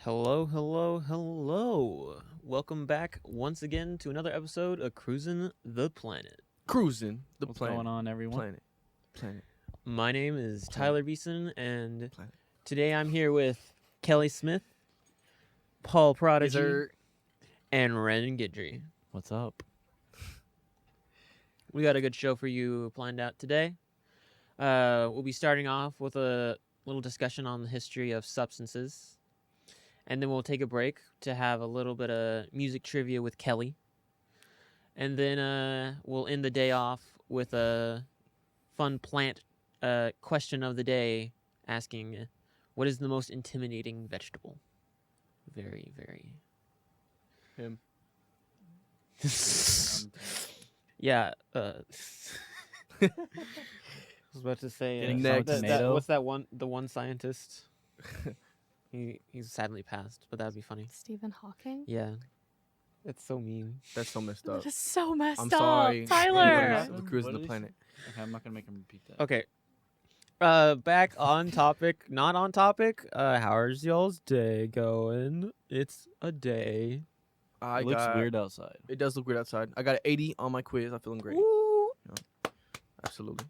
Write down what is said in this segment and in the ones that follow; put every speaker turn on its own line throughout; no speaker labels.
Hello, hello, hello. Welcome back once again to another episode of Cruisin the Planet.
Cruisin the
What's
planet.
going on, everyone?
Planet.
My name is Tyler Beeson, and
Planet.
today I'm here with Kelly Smith, Paul Prodigy,
Is
and Ren Guidry.
What's up?
We got a good show for you planned out today. We'll be starting off with a little discussion on the history of substances. And then we'll take a break to have a little bit of music trivia with Kelly. And then we'll end the day off with a fun plant question of the day asking, what is the most intimidating vegetable? Very, very...
Him.
Yeah. I was about to say...
Getting
next.
tomato.
What's that one? The one scientist? He's sadly passed, but that'd be funny.
Stephen Hawking?
Yeah. It's so mean.
That's so messed up.
That is so messed
I'm
up.
sorry.
Tyler!
We're Cruisin
What
the
did he
planet.
Okay, I'm not gonna make him repeat that.
Okay. Back on topic, not on topic. How's y'all's day going? It's a day.
It looks weird outside.
It does look weird outside. I got an 80 on my quiz. I'm feeling great.
Woo.
Absolutely.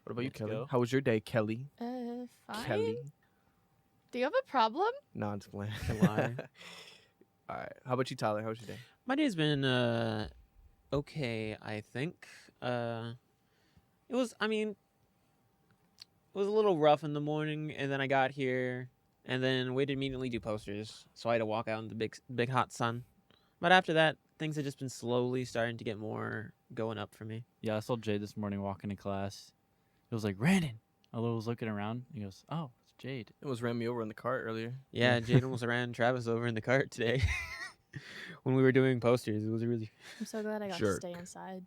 What about you,
Let's
Kelly?
go.
How was your day, Kelly?
Fine.
Kelly.
Do you have a problem?
No, I'm just playing.
Lie.
All right. How about you, Tyler? How was your day?
My day's been okay, I think. It was a little rough in the morning, and then I got here, and then we had to immediately do posters, so I had to walk out in the big hot sun. But after that, things had just been slowly starting to get more going up for me.
Yeah, I saw Jay this morning walking to class. He was like, Brandon. I was looking around. He goes, oh, it's Jade.
It was ran me over in the cart earlier.
Yeah, Jade almost ran Travis over in the cart today when we were doing posters. It was really...
I'm so glad I got
Jerk.
to stay inside.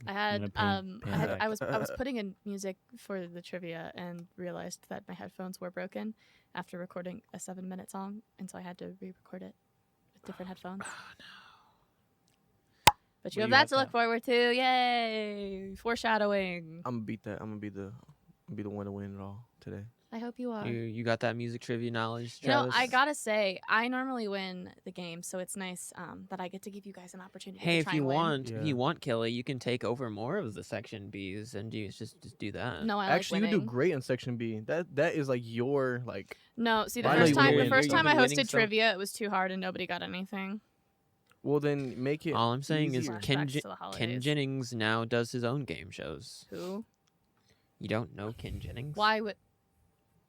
I
I'm
had
gonna pay
I was
back.
putting in music for the trivia and realized that my headphones were broken after recording a 7-minute song, and so I had to re-record it with different headphones. But you
What
have
do you
that
have
to look
now?
forward to. Yay! Foreshadowing.
I'm gonna beat that. I'm gonna be the one to win it all today.
I hope you are.
You got that music trivia knowledge,
You know,
Travis?
I gotta say, I normally win the game, so it's nice that I get to give you guys an opportunity.
Hey,
to
if
try
you
and win.
want,
Yeah.
if you want, Kelly, you can take over more of the section B's and just do that.
No, I
Actually,
like
you do
winning.
great in section B. That is like your like.
No, see, the
Why
first
not
time,
you
the
win?
first
You're
time I
winning
hosted
stuff.
trivia, it was too hard and nobody got anything.
Well, then make it.
All I'm saying is
easier.
Ken,
Flashbacks to the
Ken
holidays.
Jennings now does his own game shows.
Who?
You don't know Ken Jennings?
Why would?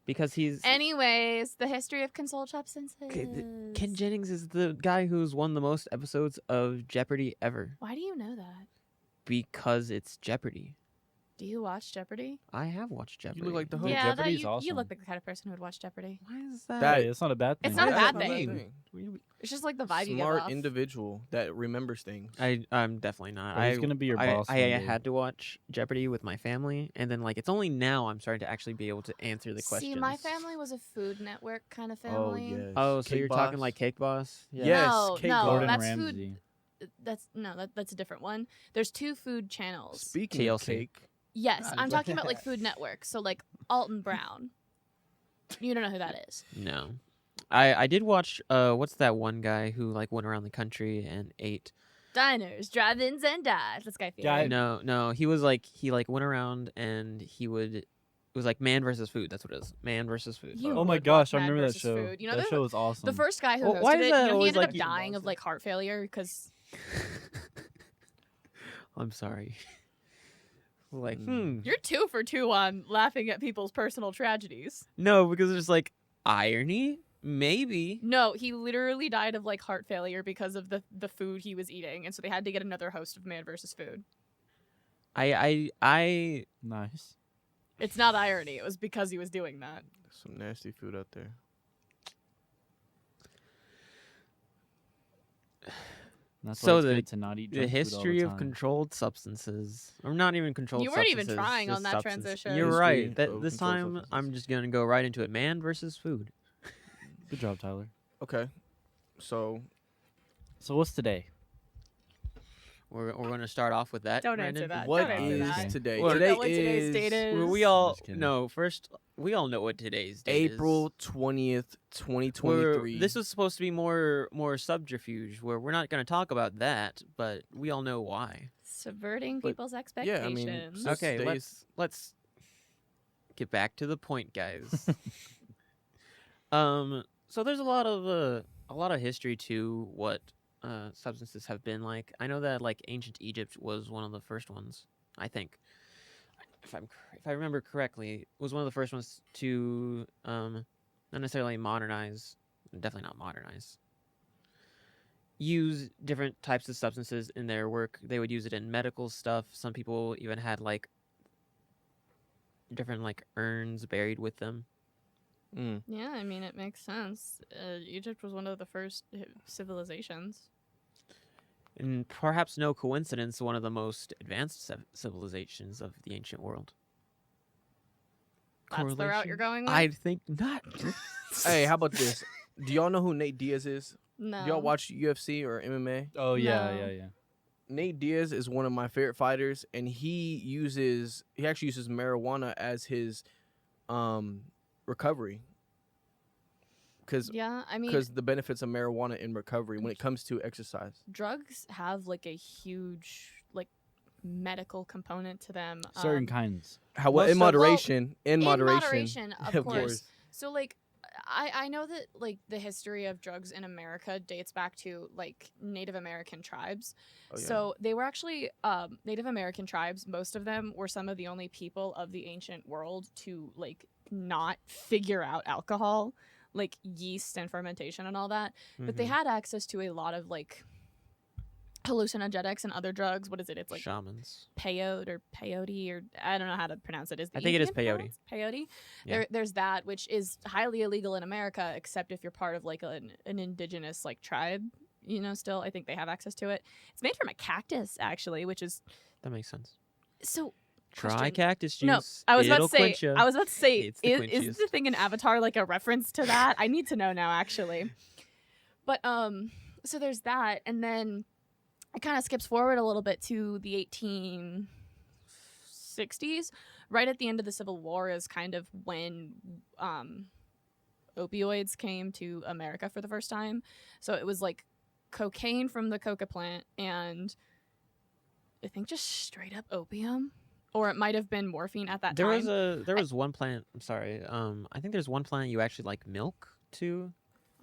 Because he's...
Anyways, the history of controlled substances.
Ken Jennings is the guy who's won the most episodes of Jeopardy ever.
Why do you know that?
Because it's Jeopardy.
Do you watch Jeopardy?
I have watched Jeopardy.
You look like the
Oh,
host.
yeah, that
Jeopardy's
you
awesome.
look like the kind of person who would watch Jeopardy.
Why is that?
That-
Hey, it's not a bad thing.
It's not a
That's
bad thing. It's just like the vibe you give
Smart
off.
individual that remembers things.
I'm definitely not.
Oh, he's gonna be your boss
I
one day.
had to watch Jeopardy with my family, and then like it's only now I'm starting to actually be able to answer the questions.
See, my family was a Food Network kind of
Oh
family.
yes.
Oh, so
Cake
you're
Boss.
talking like Cake Boss? Yeah.
Yes,
No,
Cake
no,
Boss.
Gordon
that's
Ramsay.
That's a different one. There's 2 food channels.
Speaking of
TLC.
cake,
Yes,
Ah,
I'm talking about like Food Network. So like Alton Brown. You don't know who that is.
No. I did watch what's that one guy who like went around the country and ate
Diners, drive-ins, and dives. That's Guy Fieri.
Guy-
no he was like he went around and it was like Man versus Food. That's what it is. Man versus Food.
You
Oh my
would
gosh, I
watch Mad
remember that
versus
show.
Food. You know,
that
the-
show was awesome.
The first guy who
Well,
hosted
why is
it,
that
you know, he
always,
ended
like,
up
you
dying of
Boston?
like heart failure because
I'm sorry. Like,
you're 2 for 2 on laughing at people's personal tragedies.
No, because there's like irony, maybe.
No, he literally died of like heart failure because of the food he was eating, and so they had to get another host of Man versus Food.
I
Nice.
It's not irony; it was because he was doing that.
some nasty food out there.
That's
So
why it's
the-
good to not eat
the
junk food all
history
the
of
time.
controlled substances, or not even controlled
You weren't
substances.
even trying on
just
that
substance.
transition.
You're
History
right. That
of
this
controlled
time I'm
substances.
just gonna go right into it. Man versus food.
Good job, Tyler.
Okay, so
So what's today?
We're gonna start off with that.
Don't
Brandon.
answer that.
what
Don't answer
is
that.
today?
Well,
today
Know what today's date is?
Well, we all
Just kidding.
no. First, we all know what today's date
April
is.
20th, 2023.
This was supposed to be more subterfuge, where we're not going to talk about that, but we all know why.
Subverting
But,
people's
yeah,
expectations.
I mean, so-
Okay,
Today's-
let's get back to the point, guys. So there's a lot of history to what substances have been like. I know that like ancient Egypt was one of the first ones. I think, if I remember correctly, was one of the first ones to not necessarily modernize, definitely not modernize. Use different types of substances in their work. They would use it in medical stuff. Some people even had like different like urns buried with them.
Mm.
Yeah, I mean, it makes sense. Egypt was one of the first civilizations.
And perhaps no coincidence, one of the most advanced civilizations of the ancient world.
That's the route you're going with?
I think not.
Hey, how about this? Do y'all know who Nate Diaz is?
No.
Do y'all watch UFC or MMA?
Oh yeah,
No.
yeah.
Nate Diaz is one of my favorite fighters, and he actually uses marijuana as his recovery.
Yeah, I mean,
Because the benefits of marijuana in recovery when it comes to exercise.
drugs have like a huge like medical component to them.
Certain kinds.
How
Most
in
of-
moderation,
in moderation, of
of
course.
course.
So like I know that like the history of drugs in America dates back to like Native American tribes.
Oh, yeah.
So they were actually Native American tribes. Most of them were some of the only people of the ancient world to like not figure out alcohol, like yeast and fermentation and all that. But they
Mhm.
had access to a lot of like hallucinogenics and other drugs. What is it? It's like
Shamans.
peyote or peyote, or I don't know how to pronounce it. Is the
I think it is
Indian
peyote.
pronounce peyote?
Yeah.
There's that, which is highly illegal in America, except if you're part of like an indigenous like tribe. You know, still I think they have access to it. It's made from a cactus actually, which is
That makes sense.
so.
Try
Question.
cactus juice.
No, I was about
It'll
to say.
quench ya.
I was about to say,
It's the
is
quenchiest.
the thing in Avatar like a reference to that? I need to know now, actually. But so there's that, and then it kind of skips forward a little bit to the 1860s. Right at the end of the Civil War is kind of when opioids came to America for the first time. So it was like cocaine from the coca plant, and I think just straight up opium. Or it might have been morphine at that
There
time.
was one plant. I'm sorry. I think there's one plant you actually like milk to.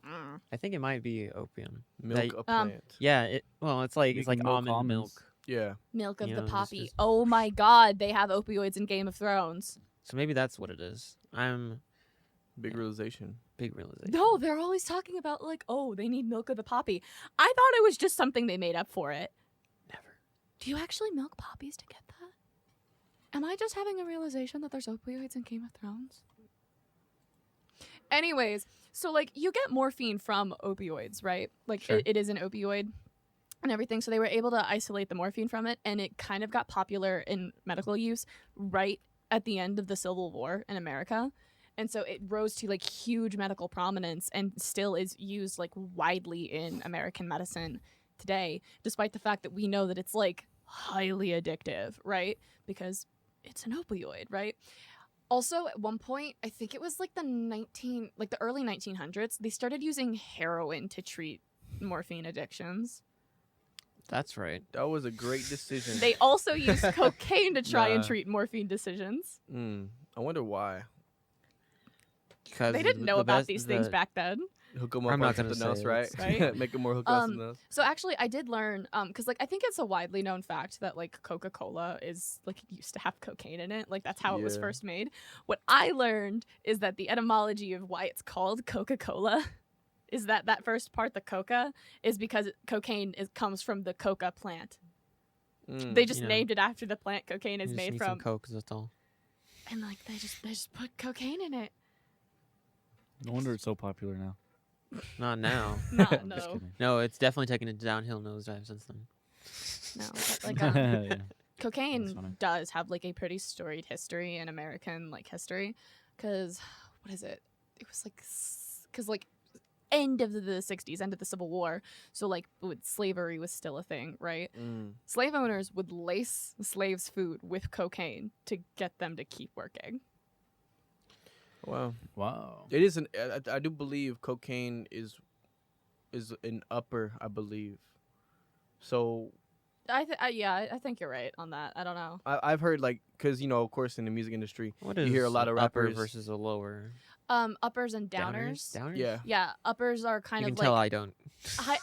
Mm.
I think it might be opium.
Milk
That-
a plant.
Yeah. It's like
Making milk
almond
almonds.
milk.
Yeah.
Milk of
You
the
know, just-
poppy.
just-
Oh my god, they have opioids in Game of Thrones.
So maybe that's what it is. I'm
Big
Yeah.
realization.
big realization.
No, they're always talking about like, oh, they need milk of the poppy. I thought it was just something they made up for it.
Never.
Do you actually milk poppies to get that? Am I just having a realization that there's opioids in Game of Thrones? Anyways, so like you get morphine from opioids, right? Like
Sure.
it is an opioid and everything. So they were able to isolate the morphine from it, and it kind of got popular in medical use right at the end of the Civil War in America. And so it rose to like huge medical prominence and still is used like widely in American medicine today, despite the fact that we know that it's like highly addictive, right? Because it's an opioid, right? Also, at one point, I think it was like the early 1900s, they started using heroin to treat morphine addictions.
That's right.
That was a great decision.
They also used cocaine to try and
Nah.
treat morphine decisions.
I wonder why.
Because
They didn't know about these things back then.
Hook them
I'm
up
not
on
gonna
something else,
say
right?
it's-
Right?
Make them more hook up something else.
So actually, I did learn, because like I think it's a widely known fact that like Coca-Cola is like it used to have cocaine in it. Like that's how it was
Yeah.
first made. What I learned is that the etymology of why it's called Coca-Cola is that first part, the coca, is because cocaine comes from the coca plant. They just
You know,
named it after the plant cocaine is
You just
made
need
from,
some coke. That's all.
and like they just put cocaine in it.
No wonder it's so popular now.
Not now.
I'm just
No,
kidding.
No, it's definitely taken a downhill nosedive since then.
no, but like
Yeah.
cocaine
funny.
does have like a pretty storied history in American like history, because what is it? It was like because like end of the 60s, end of the Civil War, so like slavery was still a thing, right? Slave owners would lace slaves' food with cocaine to get them to keep working.
Wow.
Wow.
It is I do believe cocaine is an upper, I believe. So
I think you're right on that. I don't know.
I've heard like, cause of course in the music industry
What
you
is
hear a lot of
upper
rappers.
versus a lower?
Uppers and downers.
Downers?
Yeah.
Yeah, uppers are kind
You
of
can tell
like
I don't.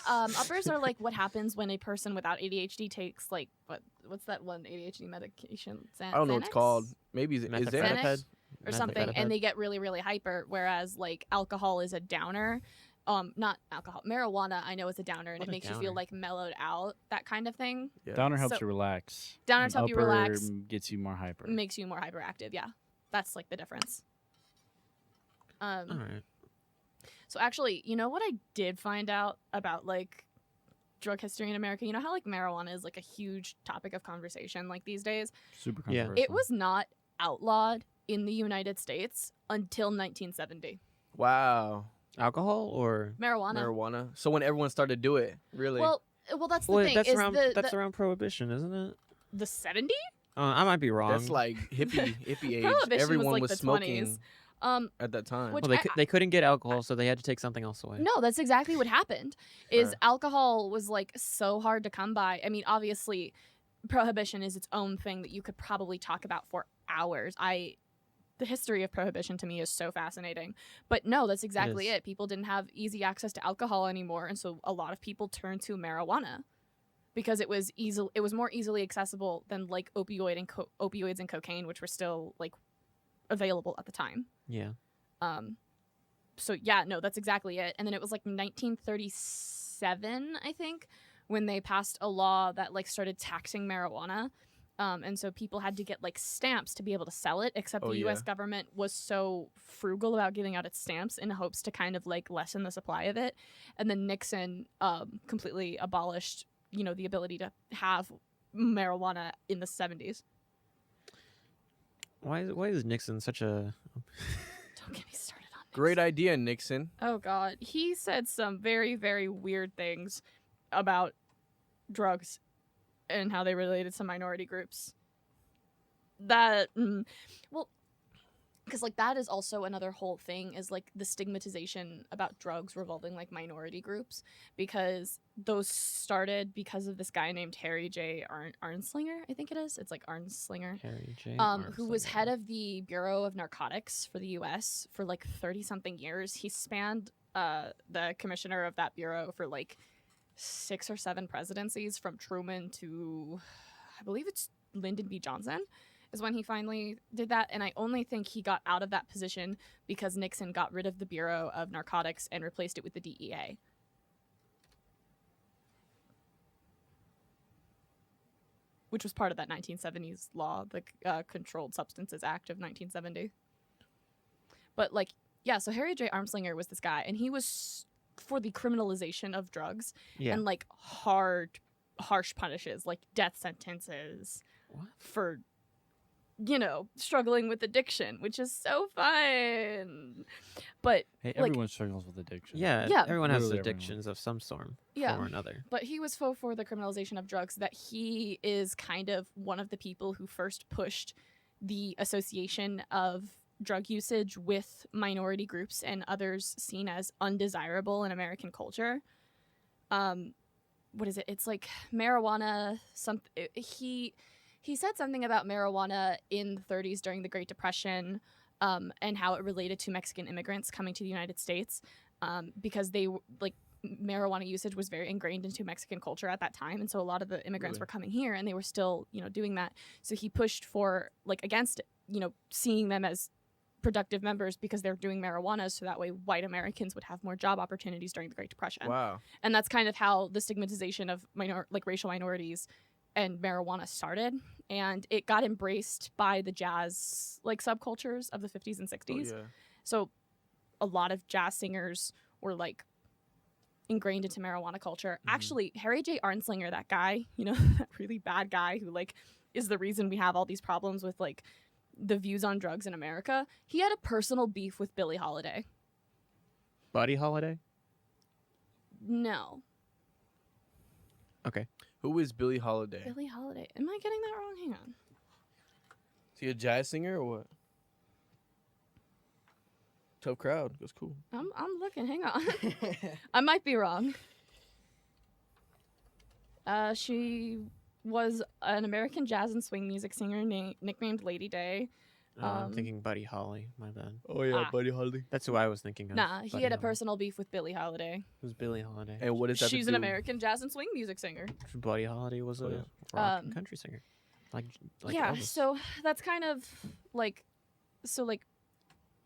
uppers are like what happens when a person without ADHD takes like what's that one ADHD medication?
I don't know what it's
Xanax?
called. Maybe is it?
Xanax? Or something,
Methamphetamine.
and they get really, really hyper. Whereas like alcohol is a downer. Not alcohol. Marijuana, I know is a downer, and
What
it
a
makes you feel
downer.
like mellowed out, that kind of thing.
Yeah.
Downer helps
So-
you relax.
Downers
and
help you
upper
relax.
Gets you more hyper.
Makes you more hyperactive. Yeah, that's like the difference.
All right.
So actually, you know what I did find out about like drug history in America? You know how like marijuana is like a huge topic of conversation like these days?
Super
Yeah.
controversial.
It was not outlawed in the United States until 1970.
Wow.
Alcohol or
Marijuana. So when everyone started to do it, really?
Well, that's the
well,
thing.
that's
is
around
the
around prohibition, isn't it?
the 70s?
I might be wrong.
that's like hippie age.
Prohibition was,
Everyone
like,
was
the
smoking
20s.
at that time.
Which
well, they couldn't get alcohol, so they had to take something else away.
No, that's exactly what happened. Is
Right.
alcohol was like so hard to come by. I mean, obviously, prohibition is its own thing that you could probably talk about for hours. The history of prohibition to me is so fascinating. But no, that's exactly
is.
it. People didn't have easy access to alcohol anymore, and so a lot of people turned to marijuana because it was more easily accessible than like opioids and cocaine, which were still like available at the time.
Yeah.
So yeah, no, that's exactly it. And then it was like 1937, I think, when they passed a law that like started taxing marijuana. And so people had to get like stamps to be able to sell it, except
Oh,
the US
yeah.
government was so frugal about giving out its stamps in hopes to kind of like lessen the supply of it. And then Nixon completely abolished, the ability to have marijuana in the 70s.
Why is Nixon such a?
Don't get me started on Nixon.
Great idea, Nixon.
Oh God, he said some very, very weird things about drugs and how they related to minority groups. Because like that is also another whole thing is like the stigmatization about drugs revolving like minority groups, because those started because of this guy named Harry J. Arnslinger, I think it is. It's like Arnslinger.
Harry J.
Who was
Armstrong.
head of the Bureau of Narcotics for the U.S. for like 30-something years. He spanned the commissioner of that bureau for like 6 or 7 presidencies, from Truman to, I believe it's Lyndon B. Johnson, is when he finally did that. And I only think he got out of that position because Nixon got rid of the Bureau of Narcotics and replaced it with the DEA. Which was part of that 1970s law, the Controlled Substances Act of 1970. But like, yeah, so Harry J. Armslinger was this guy, and he was for the criminalization of drugs
Yeah.
and like harsh punishes, like death sentences
What?
for, struggling with addiction, which is so fun. But
Hey,
like-
everyone struggles with addiction.
Yeah.
Yeah.
Everyone has
Literally everyone.
addictions of some form
Yeah.
or another.
But he was for the criminalization of drugs, that he is kind of one of the people who first pushed the association of drug usage with minority groups and others seen as undesirable in American culture. What is it? It's like marijuana. He said something about marijuana in the 30s during the Great Depression, and how it related to Mexican immigrants coming to the United States, because they like marijuana usage was very ingrained into Mexican culture at that time, and so a lot of the immigrants
Really?
were coming here, and they were still doing that. So he pushed for against seeing them as productive members because they're doing marijuana, so that way white Americans would have more job opportunities during the Great Depression.
Wow.
And that's kind of how the stigmatization of racial minorities and marijuana started, and it got embraced by the jazz subcultures of the 50s and 60s.
Oh, yeah.
So a lot of jazz singers were ingrained into marijuana culture.
Mhm.
Actually, Harry J. Arnslinger, that guy, that really bad guy who is the reason we have all these problems with the views on drugs in America, he had a personal beef with Billie Holiday.
Buddy Holiday.
No.
Okay.
Who is Billie Holiday?
Billie Holiday. Am I getting that wrong? Hang on.
Is he a jazz singer or what? Tough crowd. That's cool.
I'm looking. Hang on. I might be wrong. She was an American jazz and swing music singer nicknamed Lady Day.
I'm thinking Buddy Holly. My bad.
Oh yeah,
Ah.
Buddy Holly.
That's who I was thinking of.
Nah, he
Buddy
had a
Holly.
personal beef with Billie Holiday.
Who's Billie Holiday?
And what is that?
She's an American jazz and swing music singer.
Buddy Holiday was a
Oh, yeah.
rock and country singer. Like
Yeah,
Elvis.
so that's kind of like,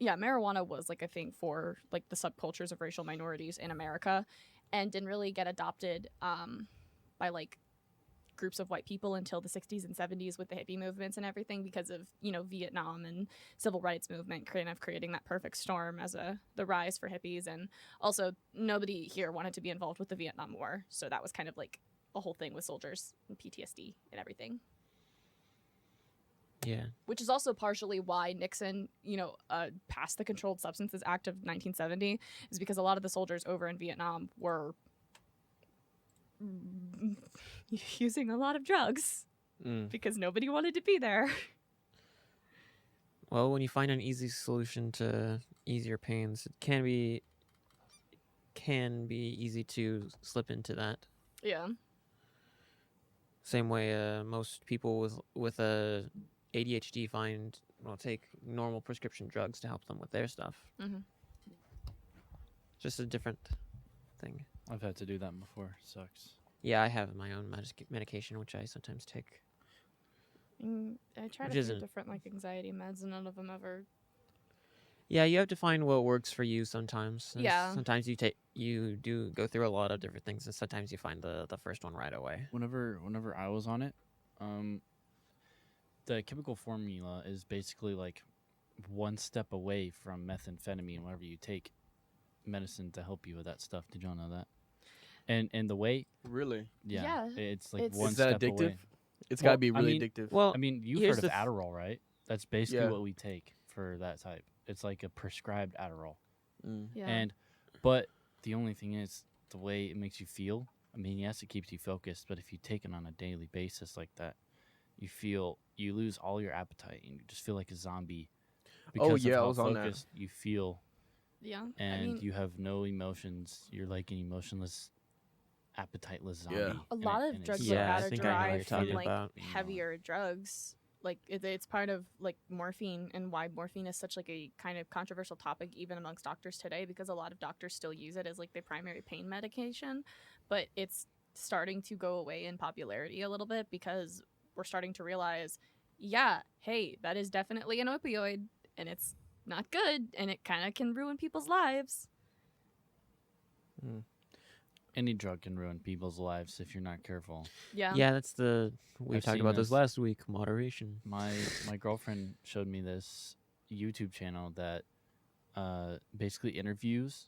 marijuana was like a thing for like the subcultures of racial minorities in America, and didn't really get adopted by like groups of white people until the 60s and 70s with the hippie movements and everything, because of Vietnam and civil rights movement kind of creating that perfect storm as the rise for hippies. And also nobody here wanted to be involved with the Vietnam War, so that was kind of like a whole thing with soldiers and PTSD and everything.
Yeah.
Which is also partially why Nixon, passed the Controlled Substances Act of 1970, is because a lot of the soldiers over in Vietnam were using a lot of drugs because nobody wanted to be there.
Well, when you find an easy solution to ease your pains, it can be easy to slip into that.
Yeah.
Same way most people with ADHD take normal prescription drugs to help them with their stuff.
Mm-hmm.
Just a different thing.
I've had to do that before. Sucks.
Yeah, I have my own medication, which I sometimes take.
I tried
Which
a few
isn't-
different like anxiety meds, and none of them ever.
Yeah, you have to find what works for you sometimes. And
Yeah.
Sometimes you do go through a lot of different things, and sometimes you find the first one right away.
Whenever I was on it, the chemical formula is basically like one step away from methamphetamine whenever you take medicine to help you with that stuff. Did y'all know that? And the way,
Really?
yeah,
Yeah,
it's like
it's-
one
Is that
step
addictive?
away.
It's
Well,
got to be
I
really
mean-
addictive.
Well,
I mean, you've
here's
heard of
the th-
Adderall, right? That's basically
Yeah.
what we take for that type. It's like a prescribed Adderall.
Yeah.
But the only thing is the way it makes you feel. I mean, yes, it keeps you focused, but if you take it on a daily basis like that, you lose all your appetite and you just feel like a zombie. Because
yeah,
of
I
how
was on that.
focused you feel,
yeah.
and you have no emotions. You're like an emotionless, appetiteless zombie.
Yeah.
A
and
lot
it-
of
and
drugs
it
like
Yeah, I
that are
think I know what you're
derived from
talking
like
about.
heavier drugs. Like it's part of like morphine, and why morphine is such like a kind of controversial topic even amongst doctors today, because a lot of doctors still use it as like their primary pain medication, but it's starting to go away in popularity a little bit because we're starting to realize, yeah, hey, that is definitely an opioid and it's not good and it kind of can ruin people's lives.
Any drug can ruin people's lives if you're not careful.
Yeah.
yeah, we
I've
talked
seen
about this
this.
last week. Moderation.
My girlfriend showed me this YouTube channel that basically interviews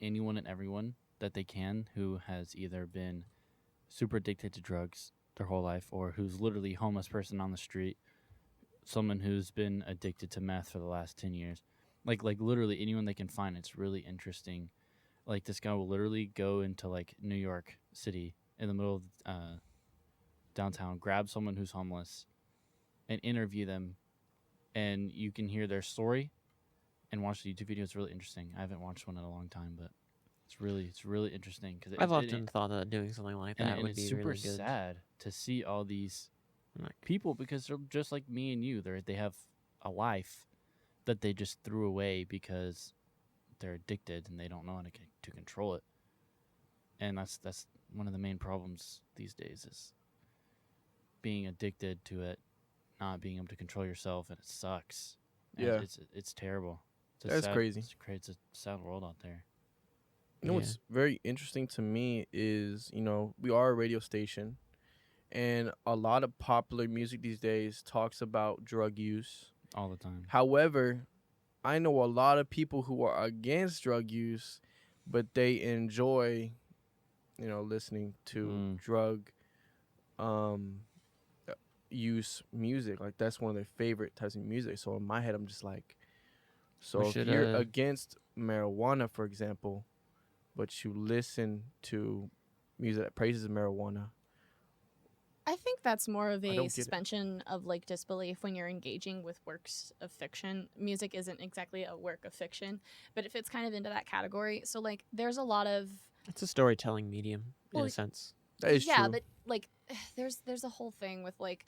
anyone and everyone that they can who has either been super addicted to drugs their whole life or who's literally a homeless person on the street, someone who's been addicted to meth for the last 10 years. Like literally anyone they can find. It's really interesting. Like this guy will literally go into like New York City in the middle of downtown, grab someone who's homeless and interview them, and you can hear their story and watch the YouTube video. It's really interesting. I haven't watched one in a long time, but it's really interesting because
I've often thought that doing something like that would
it's
be
super
really good.
sad to see all these
Like,
people because they're just like me and you. They have a life that they just threw away because they're addicted and they don't know how to control it. And that's one of the main problems these days is being addicted to it, not being able to control yourself, and it sucks. And
Yeah.
it's terrible.
That's crazy.
It creates a sad world out there.
You know
Yeah.
what's very interesting to me is, we are a radio station, and a lot of popular music these days talks about drug use.
All the time.
However, I know a lot of people who are against drug use, but they enjoy, listening to drug use music. Like that's one of their favorite types of music. So in my head, I'm just like, so
We
if
should,
you're against marijuana, for example, but you listen to music that praises marijuana,
I think that's more of
I don't
a
get it.
suspension of like disbelief when you're engaging with works of fiction. Music isn't exactly a work of fiction, but it fits kind of into that category. So like there's a lot of
It's a storytelling medium in
Well,
a sense.
That is
yeah,
true.
but like there's a whole thing with like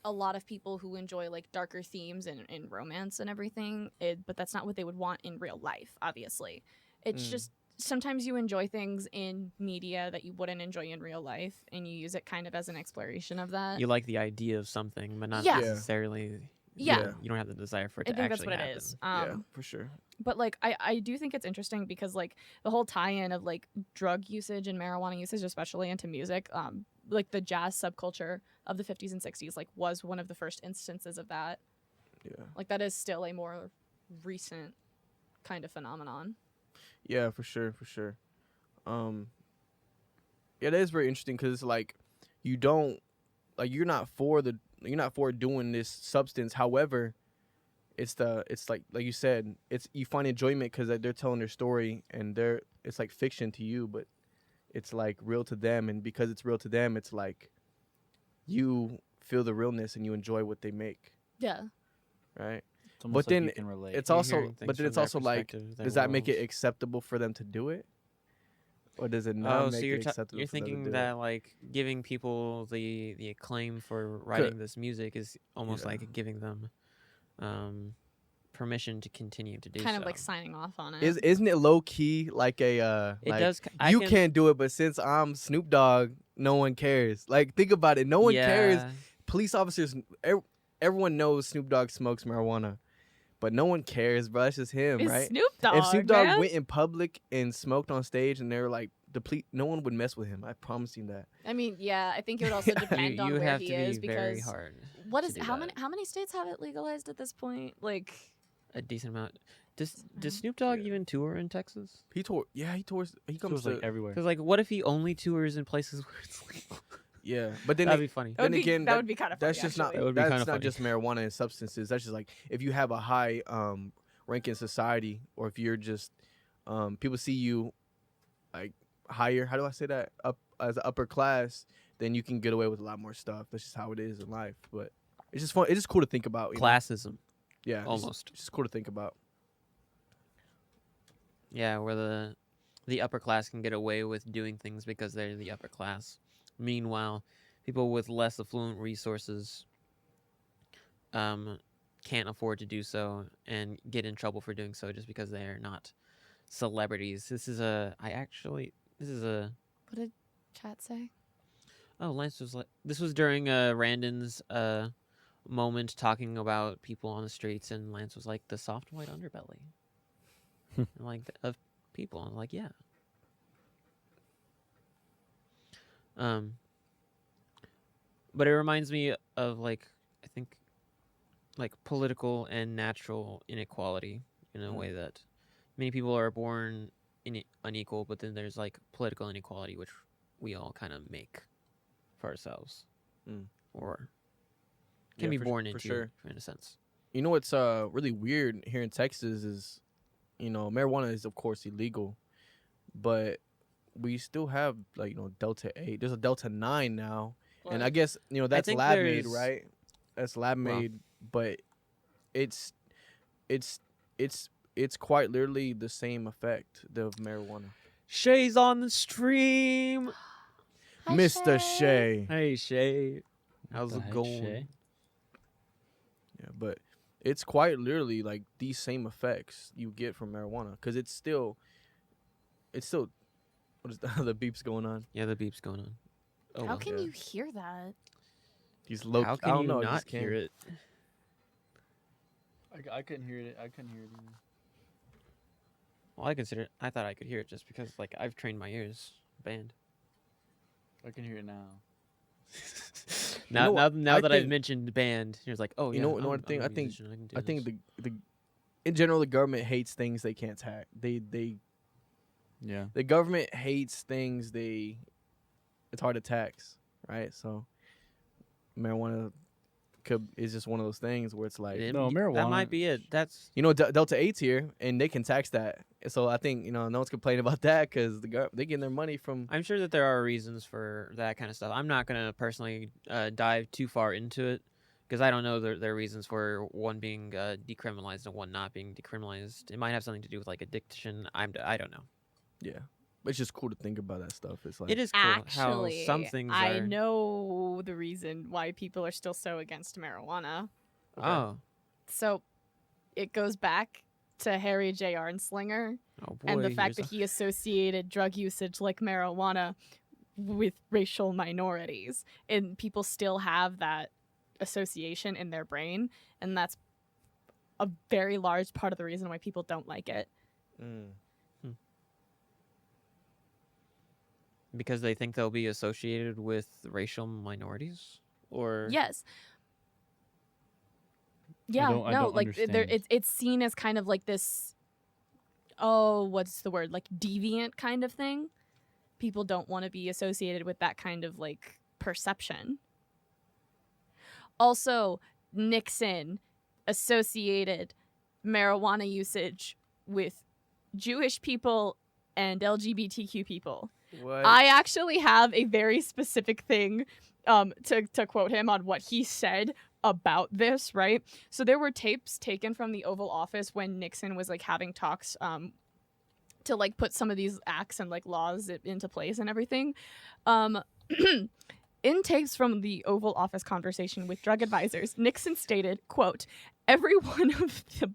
a lot of people who enjoy like darker themes and romance and everything, but that's not what they would want in real life, obviously. It's
Mm.
just sometimes you enjoy things in media that you wouldn't enjoy in real life, and you use it kind of as an exploration of that.
You like the idea of something, but not
Yeah.
necessarily.
Yeah.
You don't have the desire for it
I
to
think that's
actually
what
happen.
it is.
Yeah, for sure.
But like I do think it's interesting because like the whole tie-in of like drug usage and marijuana usage, especially into music, like the jazz subculture of the 50s and 60s like was one of the first instances of that.
Yeah.
Like that is still a more recent kind of phenomenon.
Yeah, for sure. Yeah, that is very interesting because like you don't like you're not for doing this substance. However, it's like you said, it's you find enjoyment because they're telling their story and it's like fiction to you, but it's like real to them, and because it's real to them, it's like you feel the realness and you enjoy what they make,
Yeah.
right?
It's almost
But
like
then
you can relate.
It's
You're
also,
hearing
but
things
then
from
it's
their
also like,
perspective, their
does that make it
worlds.
acceptable for them to do it, or does it not
Oh,
make
so
it acceptable?
you're
for them to
thinking
do
that like giving people the acclaim for writing this music is almost
Yeah.
like giving them permission to continue to do
Kind
so.
of like signing off on it.
Isn't it low key like a
It
like
does.
you can't do it, but since I'm Snoop Dogg, no one cares. Like think about it, no one cares. Police officers, everyone knows Snoop Dogg smokes marijuana, but no one cares, bro. That's just him,
It's
right?
Snoop Dogg.
If Snoop Dogg
man.
went in public and smoked on stage, and they were like no one would mess with him. I promise you that.
I mean, yeah, I think it would also depend
You
on where
have
he
to
is
be very
because
hard.
what
to
is
do
how
that.
many states have it legalized at this point? Like
A decent amount. Does
Mhm.
Snoop Dogg
Yeah.
even tour in Texas?
He tours. He
It
comes
was
to
like everywhere.
Because like, what if he only tours in places where it's legal?
yeah, but then
That'd be funny.
that would
Then
be,
again,
that would be kind of funny,
that's just not
That would be
that's
kinda
not
funny.
just marijuana and substances. That's just like if you have a high rank in society, or if you're just people see you like higher. How do I say that? Up as an upper class, then you can get away with a lot more stuff. That's just how it is in life. But it's just fun. It's just cool to think about. You know?
Classism,
Yeah,
almost.
It's just cool to think about.
Yeah, where the upper class can get away with doing things because they're the upper class. Meanwhile, people with less affluent resources can't afford to do so and get in trouble for doing so just because they are not celebrities. This is a
What did chat say?
oh, Lance was like this was during Randon's moment talking about people on the streets, and Lance was like the soft white underbelly. And, like of people. I'm like, yeah. But it reminds me of like I think like political and natural inequality in a way that many people are born unequal, but then there's like political inequality which we all kind of make for ourselves, or can
Yeah,
be
for
born
for
into
sure.
in a sense.
You know what's really weird here in Texas is, marijuana is of course illegal, but we still have like Delta 8. There's a Delta 9 now, and I guess that's
think
lab made,
there's-
right? That's lab made, but it's quite literally the same effect of marijuana.
Shay's on the stream.
Hi,
Mr. Shay.
Hey Shay, how's
the
it
heck,
going?
Shay?
Yeah, but it's quite literally like these same effects you get from marijuana because it's still what is the beeps going on?
Yeah, the beep's going on. Oh,
How
well.
can
yeah.
you hear that?
He's low.
How
I
can
don't
you
know, I
not
just can't.
hear it?
I couldn't hear it. I couldn't hear it either.
Well, I thought I could hear it just because like I've trained my ears band.
I can hear it now.
Now
what?
now
I
that I've
think-
mentioned band, you're like, oh yeah.
You know
I'm
what I think?
a
I think
musician, can do
I think
this.
the in general the government hates things they can't tax.
Yeah.
The government hates things it's hard to tax, right? So marijuana is just one of those things where it's like,
No,
That
marijuana-
might be it. That's
Delta 8's here and they can tax that. So I think no one's complaining about that because they getting their money from.
I'm sure that there are reasons for that kind of stuff. I'm not gonna personally dive too far into it because I don't know their reasons for one being decriminalized and one not being decriminalized. It might have something to do with like addiction. I don't know.
Yeah, but it's just cool to think about that stuff. It's like
It is cool
Actually,
how some things
I
are.
know the reason why people are still so against marijuana.
Okay.
Oh,
So it goes back to Harry J. Arnslinger
oh boy,
and the fact
here's
that he associated drug usage like marijuana with racial minorities. And people still have that association in their brain. And that's a very large part of the reason why people don't like it.
because they think they'll be associated with racial minorities, or
Yes. Yeah,
I
no,
don't
like
understand.
it's seen as kind of like this, oh, what's the word? Like deviant kind of thing. People don't want to be associated with that kind of like perception. Also, Nixon associated marijuana usage with Jewish people and LGBTQ people.
What?
I actually have a very specific thing to quote him on what he said about this, right? So there were tapes taken from the Oval Office when Nixon was like having talks to like put some of these acts and like laws into place and everything. In tapes from the Oval Office conversation with drug advisors, Nixon stated, quote, "Every one of the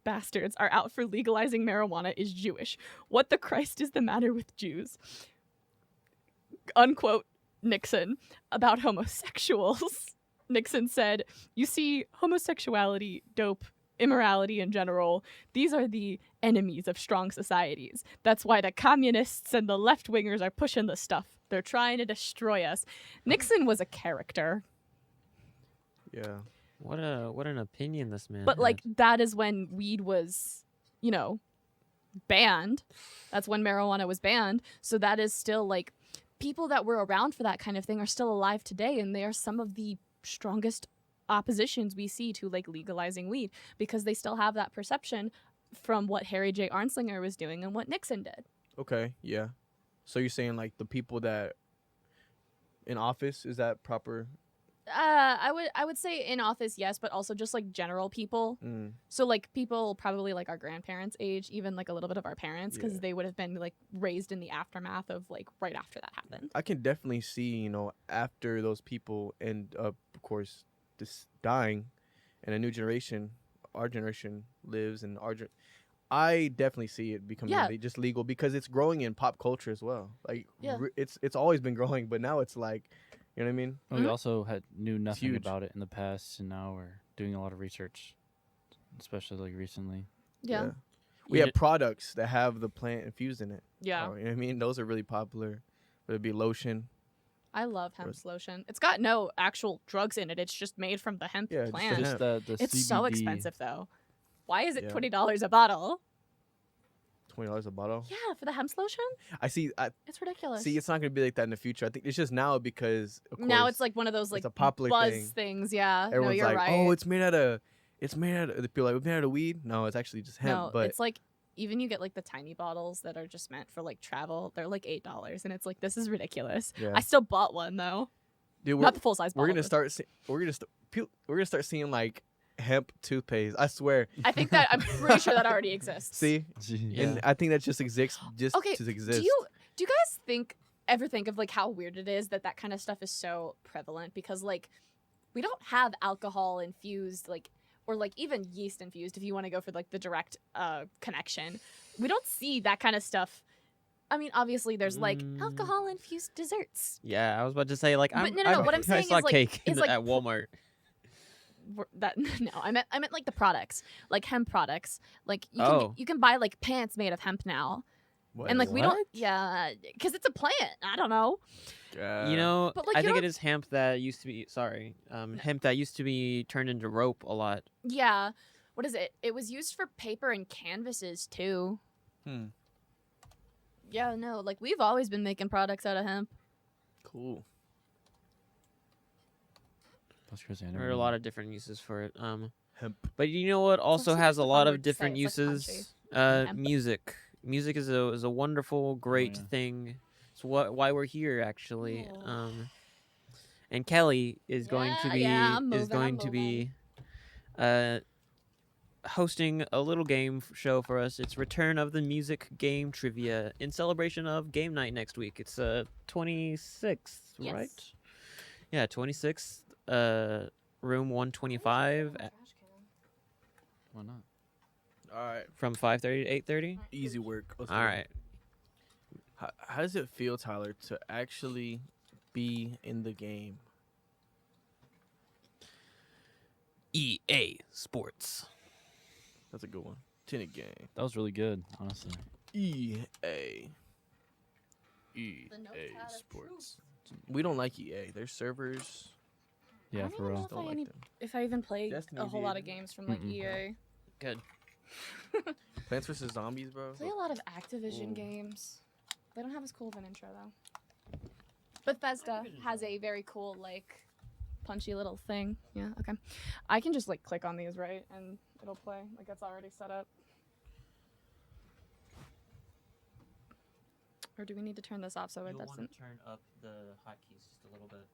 bastards are out for legalizing marijuana is Jewish. What the Christ is the matter with Jews?" Unquote, Nixon. About homosexuals, Nixon said, "You see, homosexuality, dope, immorality in general, these are the enemies of strong societies. That's why the communists and the left-wingers are pushing the stuff. They're trying to destroy us." Nixon was a character.
Yeah.
what an opinion this man.
But like
had.
that is when weed was, banned. That's when marijuana was banned. So that is still like people that were around for that kind of thing are still alive today, and they are some of the strongest oppositions we see to like legalizing weed because they still have that perception from what Harry J. Arnslinger was doing and what Nixon did.
Okay. Yeah. So you're saying like the people that in office, is that proper?
I would say in office, yes, but also just like general people. So like people probably like our grandparents' age, even like a little bit of our parents, because
Yeah.
they would have been like raised in the aftermath of like right after that happened.
I can definitely see, after those people and of course this dying and a new generation, our generation lives and I definitely see it becoming
Yeah.
just legal because it's growing in pop culture as well. Like
Yeah.
it's always been growing, but now it's like, you know what I mean?
We
Mhm.
also knew nothing
huge.
about it in the past, and now we're doing a lot of research, especially like recently.
Yeah.
We
You
have products that have the plant infused in it.
Yeah.
You know what I mean? Those are really popular. Whether it be lotion.
I love hemp lotion. It's got no actual drugs in it. It's just made from the hemp
Yeah, just the
plant.
hemp.
Just the
It's
CBD,
so expensive though. Why is it
Yeah.
$20 a bottle?
$20 a bottle.
Yeah, for the hemp lotion?
I see.
It's ridiculous.
See, it's not gonna be like that in the future. I think it's just now because of
now
course,
it's like one of those like
it's a popular
buzz
thing.
things. Yeah.
everyone's
no, you're
like,
right.
oh, it's made out of. The people are like, it's made out of weed. No, it's actually just hemp.
No,
but
it's like even you get like the tiny bottles that are just meant for like travel. They're like $8, and it's like this is ridiculous.
yeah,
I still bought one though,
dude,
not the full size bottle.
we're gonna
but-
start. We're gonna start seeing like hemp toothpaste. I swear.
I think that I'm pretty sure that already exists.
See,
Yeah.
and I think that just exists
Okay,
to exist.
Do you guys ever think of like how weird it is that kind of stuff is so prevalent? Because like we don't have alcohol infused like or like even yeast infused if you want to go for like the direct connection. We don't see that kind of stuff. I mean, obviously there's like alcohol infused desserts.
Yeah, I was about to say like
But
I'm.
no, what I'm
I
saying
saw
is, like-
cake
is, like,
at Walmart.
That no, I meant like the products, like hemp products. Like
Oh.
you can buy like pants made of hemp now.
What?
And like we don't
What?
yeah, cuz it's a plant. I don't know.
You know,
But, like,
I
you
think
don't-
it is hemp that used to be. Sorry, hemp that used to be turned into rope a lot.
Yeah. What is it? It was used for paper and canvases too.
Hmm.
Yeah, no, like we've always been making products out of hemp.
Cool.
Plus Cruisin.
There are a lot of different uses for it.
Hemp.
But you know what also
such
has
a
a
fun
lot
word
of
to say.
different
It's, like,
uses.
Hemp.
Music. Music is a wonderful, great
yeah.
thing. It's why we're here actually.
Oh.
And Kelly is going to be
I'm
hosting a little game show for us. It's Return of the Music Game Trivia in celebration of game night next week. It's 26th,
Yes.
right? Yeah, 26th. Room 125
Why not?
All right.
from 5:30 to 8:30.
Easy work. Let's
All
go.
right.
How does it feel, Tyler, to actually be in the game?
EA Sports.
That's a good one. Tenant game.
That was really good, honestly.
EA. EA Sports. We don't like EA. Their servers.
Yeah,
don't
for
even
real.
know
Don't like them.
if I even play
Destiny
a whole lot of
did.
games from like
Mm-mm.
EA.
Good.
Plants vs Zombies, bro.
Play a lot of Activision
Ooh.
games. They don't have as cool of an intro though. Bethesda has a very cool like punchy little thing. Yeah, okay. I can just like click on these, right? And it'll play. Like it's already set up. Or do we need to turn this off so it doesn't?
turn up the hotkeys just a little bit.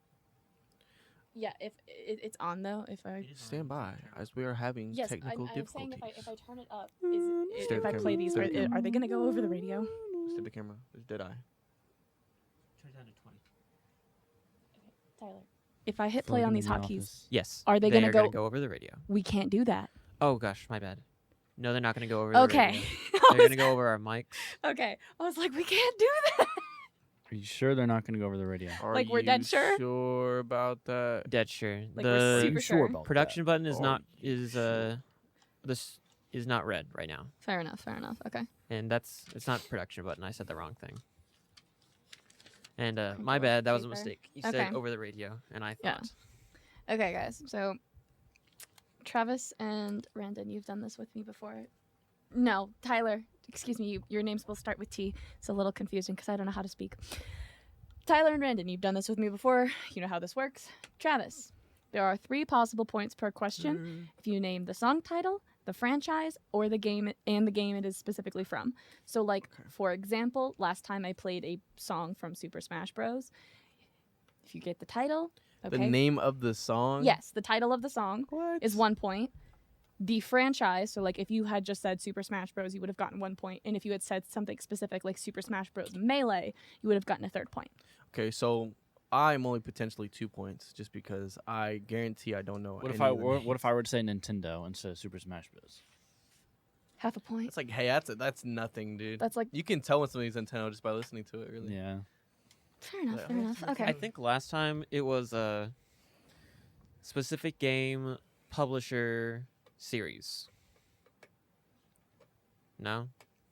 Yeah, if it's on though, if I
Stand by, as we are having
yes,
technical
I'm saying
difficulties.
if I turn it up,
Stay
if
the
I
camera.
play these,
Stay the camera.
are they gonna go over the radio?
Stay the camera. There's dead eye.
Turn it down to 20.
Tyler, if I hit
Feel like
play on
I'm
these
in the
hotkeys,
office.
Yes.
Are they gonna
are gonna
go-
go over the radio?
we can't do that.
Oh gosh, my bad. No, they're not gonna go over the
Okay.
radio.
I
They're
was-
gonna go over our mics.
Okay, I was like, we can't do that.
Are you sure they're not going to go over the radio?
Are
Like, we're dead
you
sure?
Sure about that?
Dead sure.
Like, we're
the
super sure about
production button is
Are
not
you sure?
this is not red right now,
Fair enough. Okay.
and it's not production button. I said the wrong thing. And my
Control
bad. That was a
paper.
mistake. You
Okay.
said over the radio, and I
Yeah.
thought.
Okay, guys. So, Travis and Randon, you've done this with me before. No, Tyler. Excuse me. Your names will start with T. It's a little confusing because I don't know how to speak. Tyler and Randon, you've done this with me before. You know how this works. Travis, there are 3 possible points per question if you name the song title, the franchise, or the game and the game it is specifically from. So, like, for example, last time I played a song from Super Smash Bros. If you get the title, okay.
The name of the song?
Yes, the title of the song
What?
is 1 point. The franchise, so like if you had just said Super Smash Bros, you would have gotten 1 point, and if you had said something specific like Super Smash Bros Melee, you would have gotten a 3rd point.
Okay, so I'm only potentially 2 points just because I guarantee I don't know.
What if
any
I
of the
were,
names.
what if I were to say Nintendo instead of Super Smash Bros?
Half a point.
It's like, hey, that's nothing, dude.
That's like
You can tell when something's Nintendo just by listening to it, really.
Yeah.
fair enough.
Yeah,
Fair enough. Okay.
I think last time it was a specific game publisher series. No.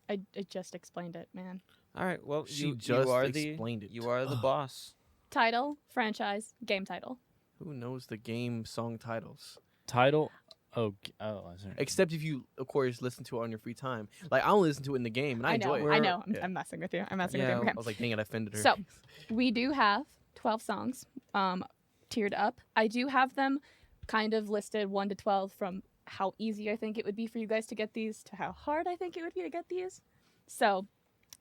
I just explained it, man.
All right. Well,
She
you
just
are
explained it.
You are the boss.
Title, franchise, game title.
Who knows the game song titles?
Title? Oh, I see.
Except if you, of course, listen to it on your free time. Like, I only listen to it in the game, and I
know.
enjoy it.
I know.
Yeah.
I'm messing with you. I'm messing
Yeah,
with you.
I
Okay.
was like, dang it, I offended her.
So, we do have 12 songs tiered up. I do have them kind of listed 1 to 12 from how easy I think it would be for you guys to get these to how hard I think it would be to get these. So,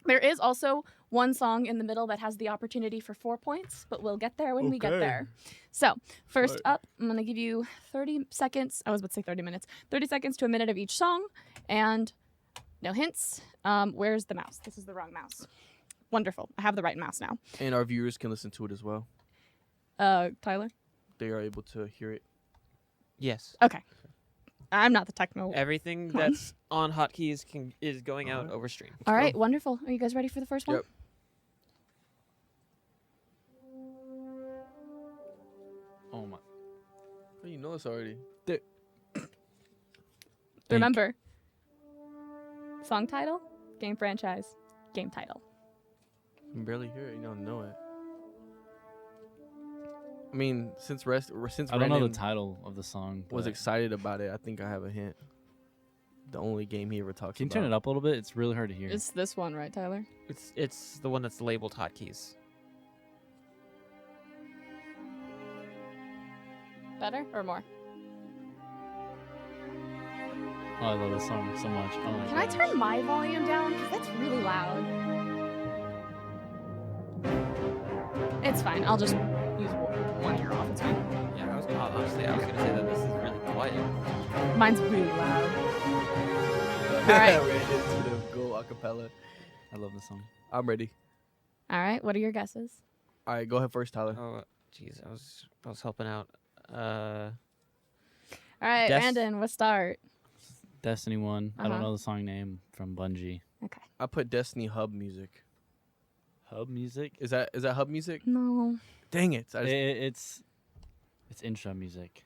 there is also one song in the middle that has the opportunity for 4 points, but we'll get there when we get
Okay.
there. So, first
Right.
up, I'm going to give you 30 seconds. I was about to say 30 minutes. 30 seconds to a minute of each song, and no hints. Where's the mouse? This is the wrong mouse. Wonderful. I have the right mouse now.
And our viewers can listen to it as well.
Tyler?
They are able to hear it.
Yes.
Okay. I'm not the techno.
Everything
Come on.
that's on hotkeys is going out
Alright.
over stream.
All right, wonderful. Are you guys ready for the first one?
Yep.
Oh my.
Oh, you know this already.
Remember, song title, game franchise, game title.
I can barely hear it. You don't know it. I mean, since
I don't know the
Brandon
title of the song.
was
but-
excited about it, I think I have a hint. The only game he ever talks
Can you
about.
turn it up a little bit? It's really hard to hear.
It's this one, right, Tyler?
It's the one that's labeled hotkeys.
Better or more?
Oh, I love this song so much. Oh my
Can I
gosh.
turn my volume down? Because that's really loud. It's fine. I'll just use one ear off. It's fine.
Yeah, honestly, I was gonna say that this is really quiet.
Mine's really loud. All right.
We're into the go acapella.
I love this song.
I'm ready.
All right. What are your guesses?
All right, go ahead first, Tyler.
Oh, jeez, I was helping out.
All right,
Des-
Brandon. We'll start.
Destiny 1. I
Uh-huh.
don't know the song name from Bungie.
Okay.
I put Destiny Hub music.
Hub music?
Is that Hub music?
No.
Dang it! I just,
It's intro music.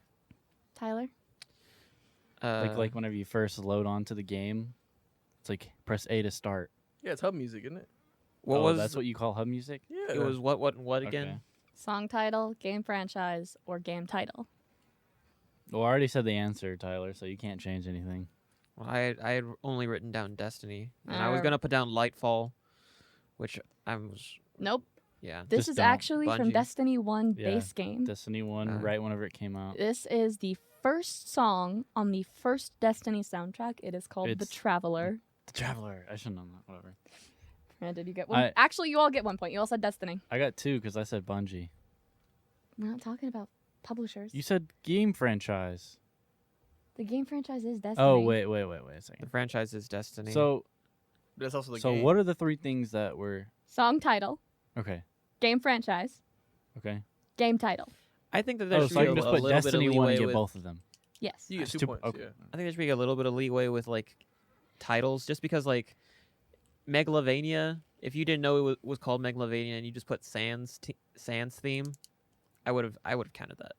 Tyler.
Like whenever you first load onto the game, it's like press A to start.
yeah, it's Hub music, isn't it?
what was
That's what you call hub music?
Yeah.
it was what again?
Okay.
Song title, game franchise, or game title.
Well, I already said the answer, Tyler, so you can't change anything.
Well, I had only written down Destiny, and I was
Uh,
gonna put down Lightfall, which
Nope.
yeah.
This
Just
is
don't.
actually from
Bungie.
Destiny 1
Yeah.
base game.
Destiny 1,
Uh,
right whenever it came out.
This is the first song on the first Destiny soundtrack. It is called The
It's-
Traveler.
The Traveler. I shouldn't know that. Whatever.
Did you get one?
I-
Actually, you all get 1 point. You all said Destiny.
I got 2 because I said Bungie.
We're not talking about publishers.
You said game franchise.
The game franchise is Destiny.
Oh, wait a
The
second.
franchise is Destiny.
So,
That's also the
so
game.
what are the 3 things that were...
Song title,
Okay.
game franchise,
Okay.
game title.
I think that
Oh,
there
so
should
I
be
can
a
just put
little
Destiny
bit of
1
leeway
and get
with.
both of them.
Yes.
You get 2
Two-
points.
okay.
Yeah.
I think there should be a little bit of leeway with like titles, just because like Megalovania. If you didn't know it was called Megalovania and you just put Sans theme, I would have counted that.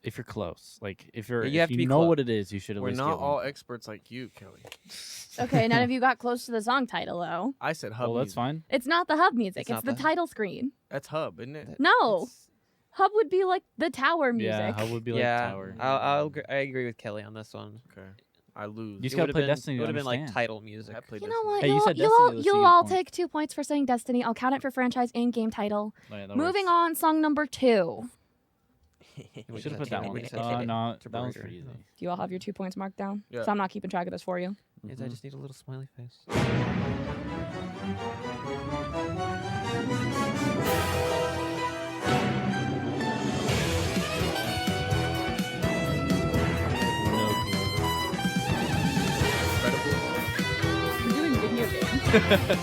If you're close. Like, if you're...
Yeah, you
if
have to
you
be
know
close.
what it is, you should at
We're
least
not
get one.
all experts like you, Kelly.
Okay, none of you got close to the song title though.
I said Hub.
Well, that's
music.
fine.
It's not the hub music.
It's
It's,
not
the
the-
title screen.
That's Hub, isn't it?
No,
It's-
hub would be like the tower music.
Yeah, how would be like
yeah,
Tower.
I agree with Kelly on this one.
Okay. I lose.
You just
It
gotta
would've
play
been-
Destiny
It
to
would have been like
understand.
title music.
I played
You know what?
Hey, you
you'll
said
you'll,
Destiny, let's see
you'll
your
all
point.
take 2 points for saying Destiny. I'll count it for franchise and game title.
Oh, yeah, that
Moving
works.
on, song number 2.
We should have put that one. No, that one's pretty easy.
Do you all have your 2 points marked down?
Yeah.
So I'm not keeping track of this for you.
Is
Mm-hmm.
I just need a little smiley face.
No clue.
We're doing video games.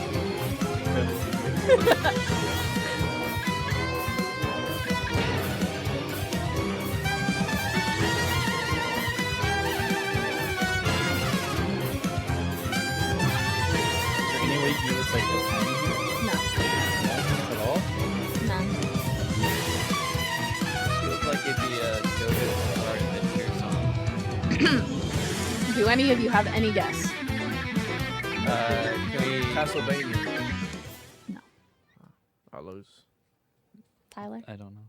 Is there any way you can give us like a time
No,
at all?
none.
Feels like it'd be a JoJo's Bizarre Adventure song.
Do any of you have any guess?
Can we?
Castlevania.
No.
I lose.
Tyler?
I don't know.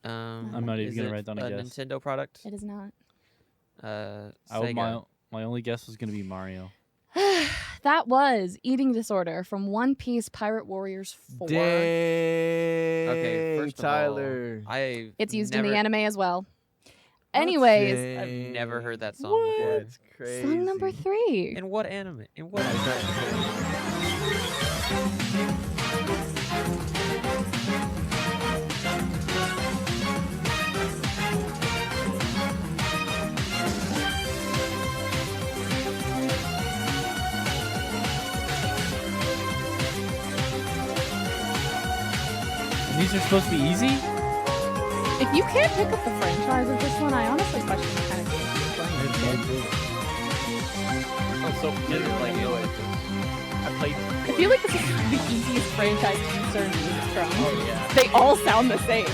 I'm
not even gonna write down a guess.
Nintendo product.
It is not.
Sega.
My only guess was gonna be Mario.
That was Eating Disorder from One Piece Pirate Warriors 4.
Dang.
Okay, first of
Tyler.
all, I
It's used
never,
in the anime as well. Anyways,
I've never heard that song
What?
before.
That's crazy.
song number 3.
In what anime? In what?
These are supposed to be easy?
If you can't pick up the franchise of this one, I honestly question what kind of game you're playing.
I'm so familiar. Like, I played.
I feel like this is the easiest franchise to discern music from.
Oh yeah.
They all sound the same.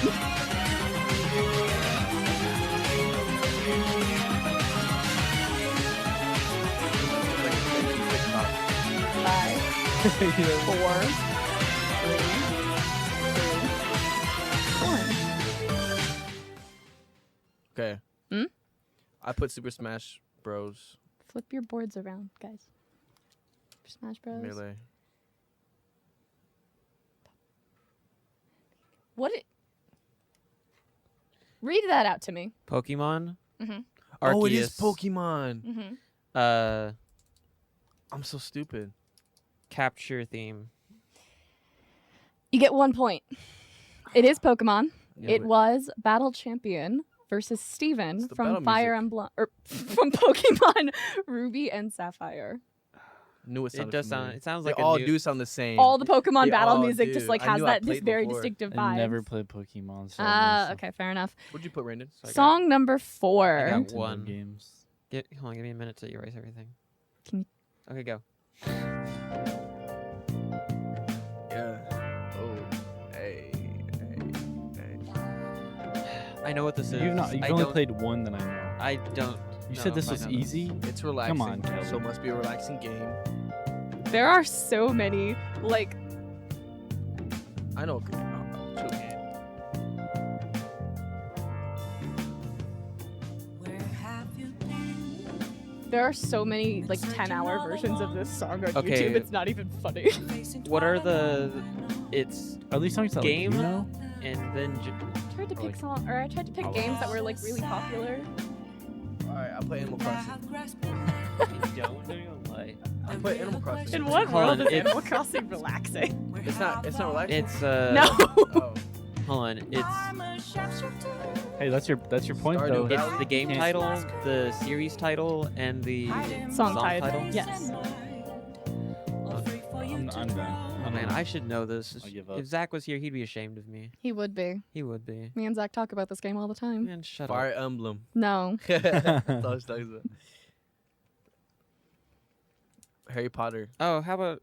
Five, 4, 3, 2, 1.
Okay.
Hmm?
I put Super Smash Bros.
Flip your boards around, guys. Smash Bros.
Melee.
What? Read that out to me.
Pokemon.
Mm-hmm.
Oh, it is
Arceus,
Pokemon.
Mm-hmm.
I'm so stupid.
Capture theme.
You get 1 point. It is Pokemon.
Yeah,
It
but-
was Battle Champion versus Steven
It's the
from
battle
Fire
music.
Emblem or from Pokemon Ruby and Sapphire.
Knew it
It
sounded
does
familiar.
sound. It sounds
They
like
all
a new,
do sound the same.
All the Pokemon
They
battle
all
music just
do.
like
I
has
knew I
that this
played
very
before.
distinctive
I
vibe.
never played Pokemon. So I
Okay, fair enough.
What'd you put, Brandon?
So I got-
Song number 4.
I got
Nintendo
one.
games.
Hold on, give me a minute to erase everything.
Can you-
Okay, go.
Yeah. Oh. Hey.
I know what this is.
You've
I
only
don't-
played one that I know.
I don't.
You
know
said this
if I
was
know
easy.
It's relaxing.
on, Kelly.
So it must be a relaxing game.
There are so many like
I know. Chill game.
there are so many like 10-hour versions of this song on
Okay.
YouTube. It's not even funny.
What are the? It's
Are these songs that like,
Game?
you know?
and then.
I tried to pick
Like-
I tried to pick games that were like really popular.
All right, I play Animal Crossing.
don't know why.
I play Animal Crossing.
In what
Hold
world
on,
is
it's-
Animal Crossing relaxing?
It's not relaxing.
It's
No.
Oh.
Hold on. It's
Hey, that's your point
Stardew
though.
Valley?
it's the game
Can't-
title, the series title, and the
Song
title.
title. Yes.
I'm done.
Oh man, I should know this.
I give up.
If Zach was here, he'd be ashamed of me.
He would be.
He would be.
Me and Zach talk about this game all the time.
Man, shut up.
Fire Emblem.
No.
That's all I was talking about. Harry Potter.
Oh, how about?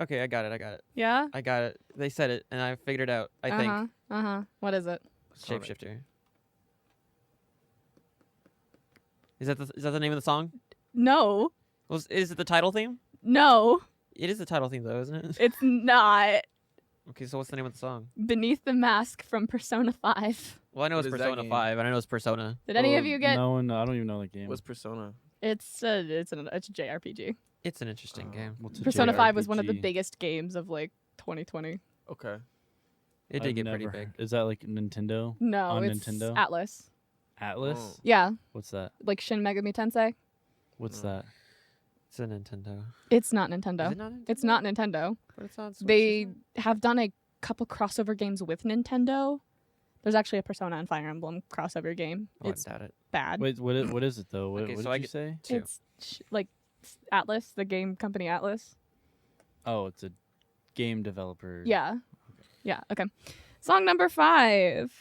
Okay, I got it.
Yeah?
I got it. They said it, and I figured it out. I think
Uh-huh. What is it?
Sonic.
shapeshifter. Is that the name of the song?
No.
Well, is it the title theme?
No.
It is the title theme, though, isn't it?
It's not.
Okay, so what's the name of the song?
Beneath the Mask from Persona 5.
Well, I know
What
it's
is that
Persona
game?
5, and I know it's Persona.
Did any of
Oh,
you get
No, I don't even know the game.
What's Persona?
It's a JRPG.
It's an interesting game.
What's a
Persona 5 was one of the
JRPG?
biggest games of like 2020.
Okay.
It did
I've
get pretty
never
big.
heard- Is that like Nintendo?
No,
On
it's
Nintendo?
Atlas.
Atlas?
Oh.
Yeah,
What's that?
like Shin Megami Tensei.
What's
No.
that?
It's a Nintendo.
It's not Nintendo.
Is it not Nintendo?
It's not Nintendo.
But it's on Switch,
They
isn't
have done a couple crossover games with Nintendo. There's actually a Persona and Fire Emblem crossover game.
it? Oh,
It's
I doubt it.
bad.
Wait, what is it though? What,
Okay,
what
so
did
I
you
get-
say?
Two.
It's like Atlas, the game company Atlas.
Oh, it's a game developer.
Yeah. Yeah, okay. Song number 5.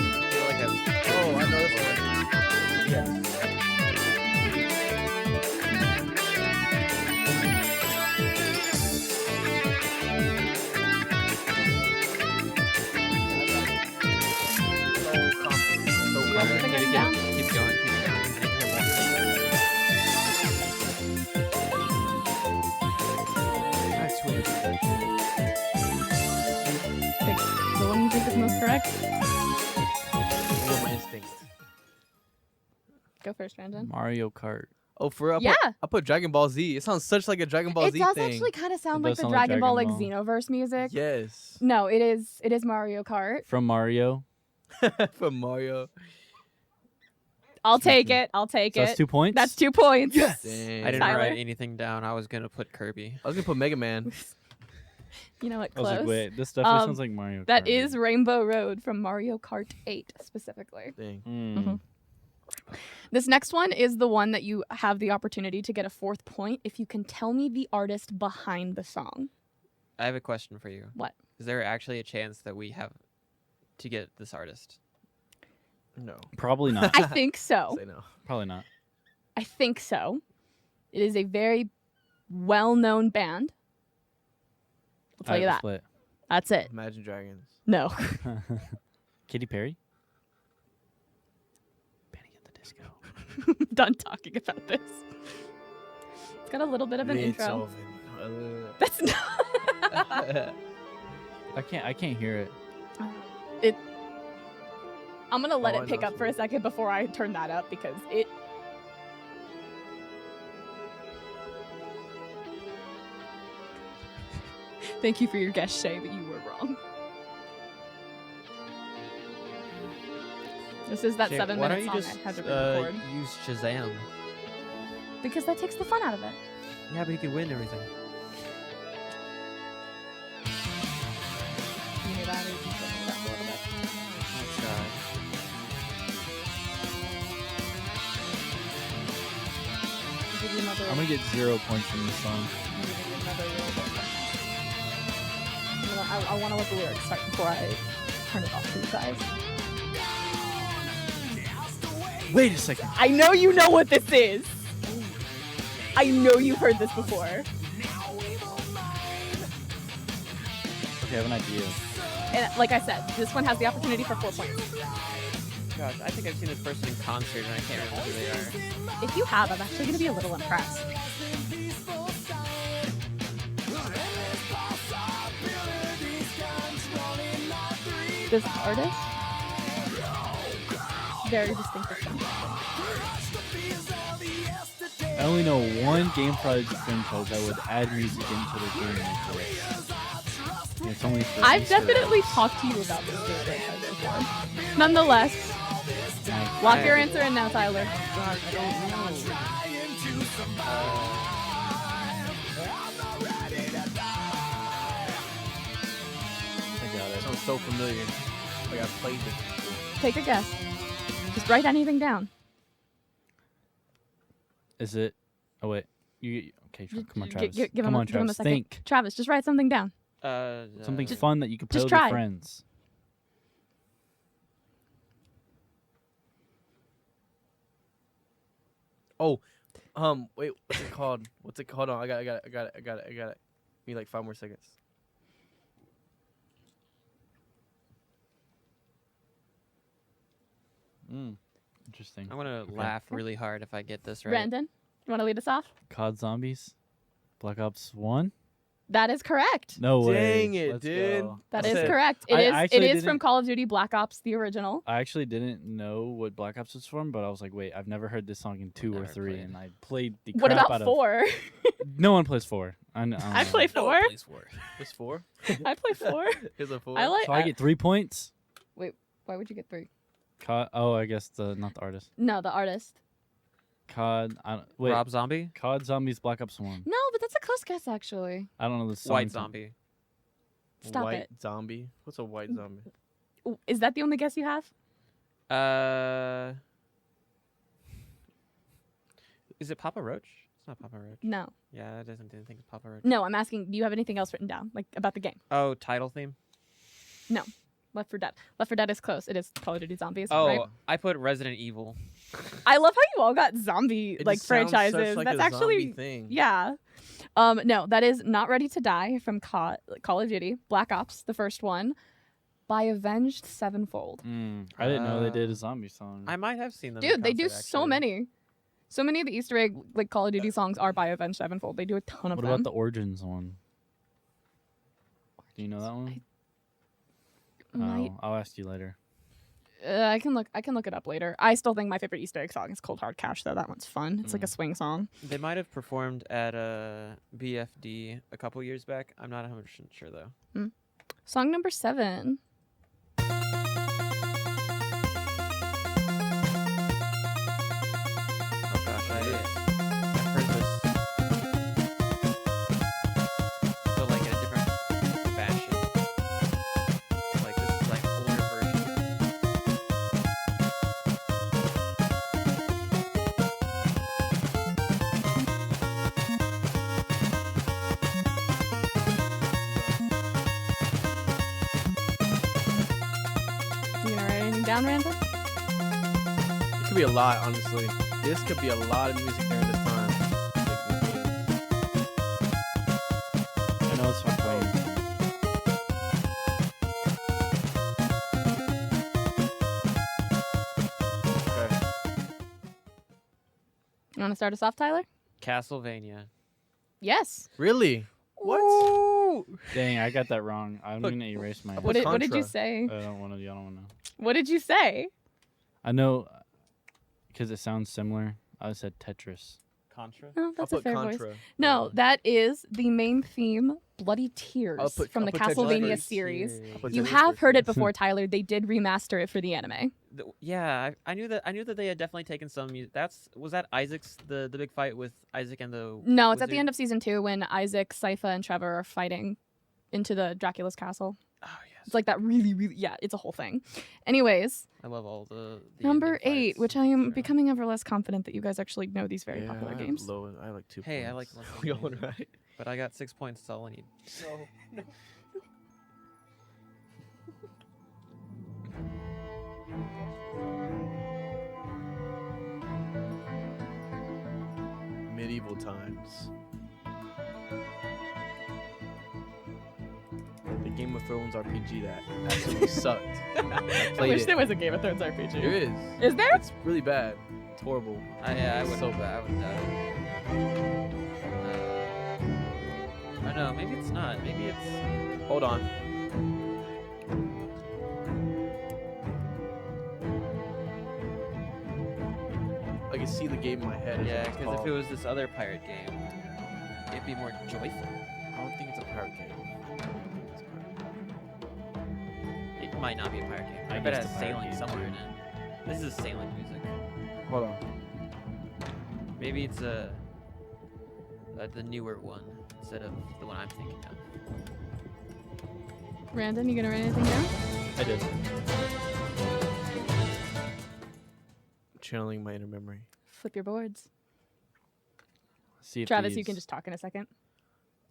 Oh, I know this one. Yeah.
You guys have been getting down?
Keep going.
Pick the one you think is most correct.
My instinct.
Go first, Brandon.
Mario Kart.
Oh, for real?
Yeah.
I put Dragon Ball Z. It sounds such like a Dragon Ball
It
Z
does
thing.
actually kind of sound
It
like
does
the
sound like
Dragon Ball like
Dragon
Xenoverse music.
Yes.
No, it is Mario Kart.
From Mario.
From Mario.
I'll take it. I'll take
So
it.
that's 2 points.
That's 2 points.
Yes.
I didn't
Tyler?
write anything down. I was gonna put Kirby.
I was gonna put Mega Man.
You know what?
I was
Close.
like, wait, this definitely
Um,
sounds like Mario Kart.
That is Rainbow Road from Mario Kart 8 specifically.
Dang.
Mm.
This next one is the one that you have the opportunity to get a 4th point if you can tell me the artist behind the song.
I have a question for you.
What?
Is there actually a chance that we have to get this artist?
No.
Probably not.
I think so.
Say no.
Probably not.
I think so. It is a very well-known band. I'll tell you that.
Split.
That's it.
Imagine Dragons.
No.
Katy Perry. Panic at the Disco.
I'm done talking about this. It's got a little bit of an intro.
Beethoven.
That's not.
I can't hear it.
I'm gonna let
Oh, I
it pick
know
up for a second before I turn that up because it. Thank you for your guess, Shay, but you were wrong. This is that
Jay,
7
why
minute
don't you
song
just
I had to record.
use Shazam?
Because that takes the fun out of it.
Yeah, but he could win everything.
You knew that, or you can put me back a little bit.
Oh God.
I'll give you another.
I'm gonna get 0 points from this song.
I'm gonna give you another little bit. I want to let the lyrics start before I turn it off for you guys.
Wait a second.
I know you know what this is. I know you've heard this before.
Okay, I have an idea.
And like I said, this one has the opportunity for 4 points.
Gosh, I think I've seen this person in concert and I can't remember who they are.
If you have, I'm actually going to be a little impressed. This artist? Very distinctive sound.
I only know one Game Prodigy franchise that would add music into the game like this. And it's only for
I've
Easter
definitely
eggs.
talked to you about this game franchise before. Nonetheless, lock your answer in now, Tyler.
God, I don't know.
I got it.
Sounds so familiar. Like I played this before.
Take a guess. Just write anything down.
Is it? Oh wait. You okay? Come on,
G-
Travis.
give
Come
him
on,
a, give him a
Travis.
second.
Think
Travis, just write something down.
something
Just
fun that you can play
just
with your
try.
friends.
Oh, wait, what's it called? What's it called? Hold on, I got it. Give me like 5 more seconds.
Interesting.
I'm gonna laugh really hard if I get this right.
Brandon, you want to lead us off?
COD Zombies, Black Ops 1.
That is correct.
No way.
Dang it,
Let's
dude.
go.
That
I
is
said-
correct.
I
It
actually
is from
didn't-
Call of Duty Black Ops, the original.
I actually didn't know what Black Ops was from, but I was like, wait, I've never heard this song in 2 or
Never
3,
played.
and I played the
What
crap
about
out
4?
of. No one plays 4. I
I play 4.
It's 4.
I play 4.
It's a 4.
I like.
So I get 3 points.
Why would you get 3?
COD. Oh, I guess not the artist.
No, the artist.
COD. Wait.
Rob Zombie?
COD Zombies Black Ops 1.
No, but that's a close guess actually.
I don't know the song.
White Zombie.
Stop
white
it.
zombie. What's a white zombie?
Is that the only guess you have?
Is it Papa Roach? It's not Papa Roach.
No.
Yeah, that didn't think it's Papa Roach.
No, I'm asking, do you have anything else written down, like about the game?
Oh, title theme?
Left 4 Dead. Left 4 Dead is close. It is Call of Duty Zombies,
Oh,
right?
I put Resident Evil.
I love how you all got zombie
It
like
just sounds
franchises.
Such like
That's
a
actually
zombie thing.
yeah. No, that is Not Ready to Die from Call of Duty Black Ops, the first one, by Avenged Sevenfold.
I didn't know they did a zombie song.
I might have seen them. in
Dude, they do
concert,
so
actually.
many. So many of the Easter egg like Call of Duty songs are by Avenged Sevenfold. They do a ton of
What
them.
about the Origins one? Do you know that one?
Might-
Oh, I'll ask you later.
I can look it up later. I still think my favorite Easter egg song is Cold Hard Cash though. That one's fun. It's like a swing song.
They might have performed at BFD a couple years back. I'm not 100% sure though.
Song number 7.
Oh gosh, I've heard this. But like in a different fashion. Like this is like older version.
You gonna write anything down, Randall?
It could be a lot, honestly. This could be a lot of music during this time. Like, in the games.
I know it's from playing.
Okay.
You want to start us off, Tyler?
Castlevania.
Yes.
Really? What?
Dang, I got that wrong. I'm
Look,
gonna erase my.
What did you
Contra.
say?
I don't want to. I don't want to know.
What did you say?
I know, because it sounds similar. I said Tetris. Contra.
Oh,
I'll
that's a
put
fair voice.
Contra.
No,
Yeah.
that is the main theme, Bloody Tears, from the
I'll put Tetris
Castlevania
first.
series.
I'll put
You
Tetris
have
first,
heard
yeah.
it before, Tyler. They did remaster it for the anime.
Yeah, I knew that they had definitely taken some music. Was that Isaac's the big fight with Isaac and the
No, it's at the
wizard?
end of season 2 when Isaac, Sypha, and Trevor are fighting into the Dracula's castle.
Oh yes,
It's like that really, really, yeah, it's a whole thing. Anyways,
I love all the
number
ending
8,
fights,
which I am
sure.
becoming ever less confident that you guys actually know these very
Yeah,
popular
I have
games.
I like 2
Hey, I
points.
like less
We
than
all
games.
right.
But I got 6 points. That's all I need.
No. Medieval times. The Game of Thrones RPG that absolutely sucked.
I
played
wish
it.
there was a Game of Thrones RPG.
There is.
Is there?
It's really bad. It's horrible.
I
It's
would
so
hope that. I would doubt it. I know. Maybe it's not. Maybe it's.
Hold on. I can see the game in my head. is
Yeah,
what it's
because if it
called.
was this other pirate game, it'd be more joyful.
I don't think it's a pirate game. It's a pirate.
It might not be a pirate game.
I
I bet it
guess
has
the pirate
sailing
game,
somewhere in
too.
it. This is sailing music.
Hold on.
Maybe it's the newer one instead of the one I'm thinking of.
Brandon, you gonna write anything down?
I did.
Channeling my inner memory.
Flip your boards.
See if
Travis, you
these-
can just talk in a second.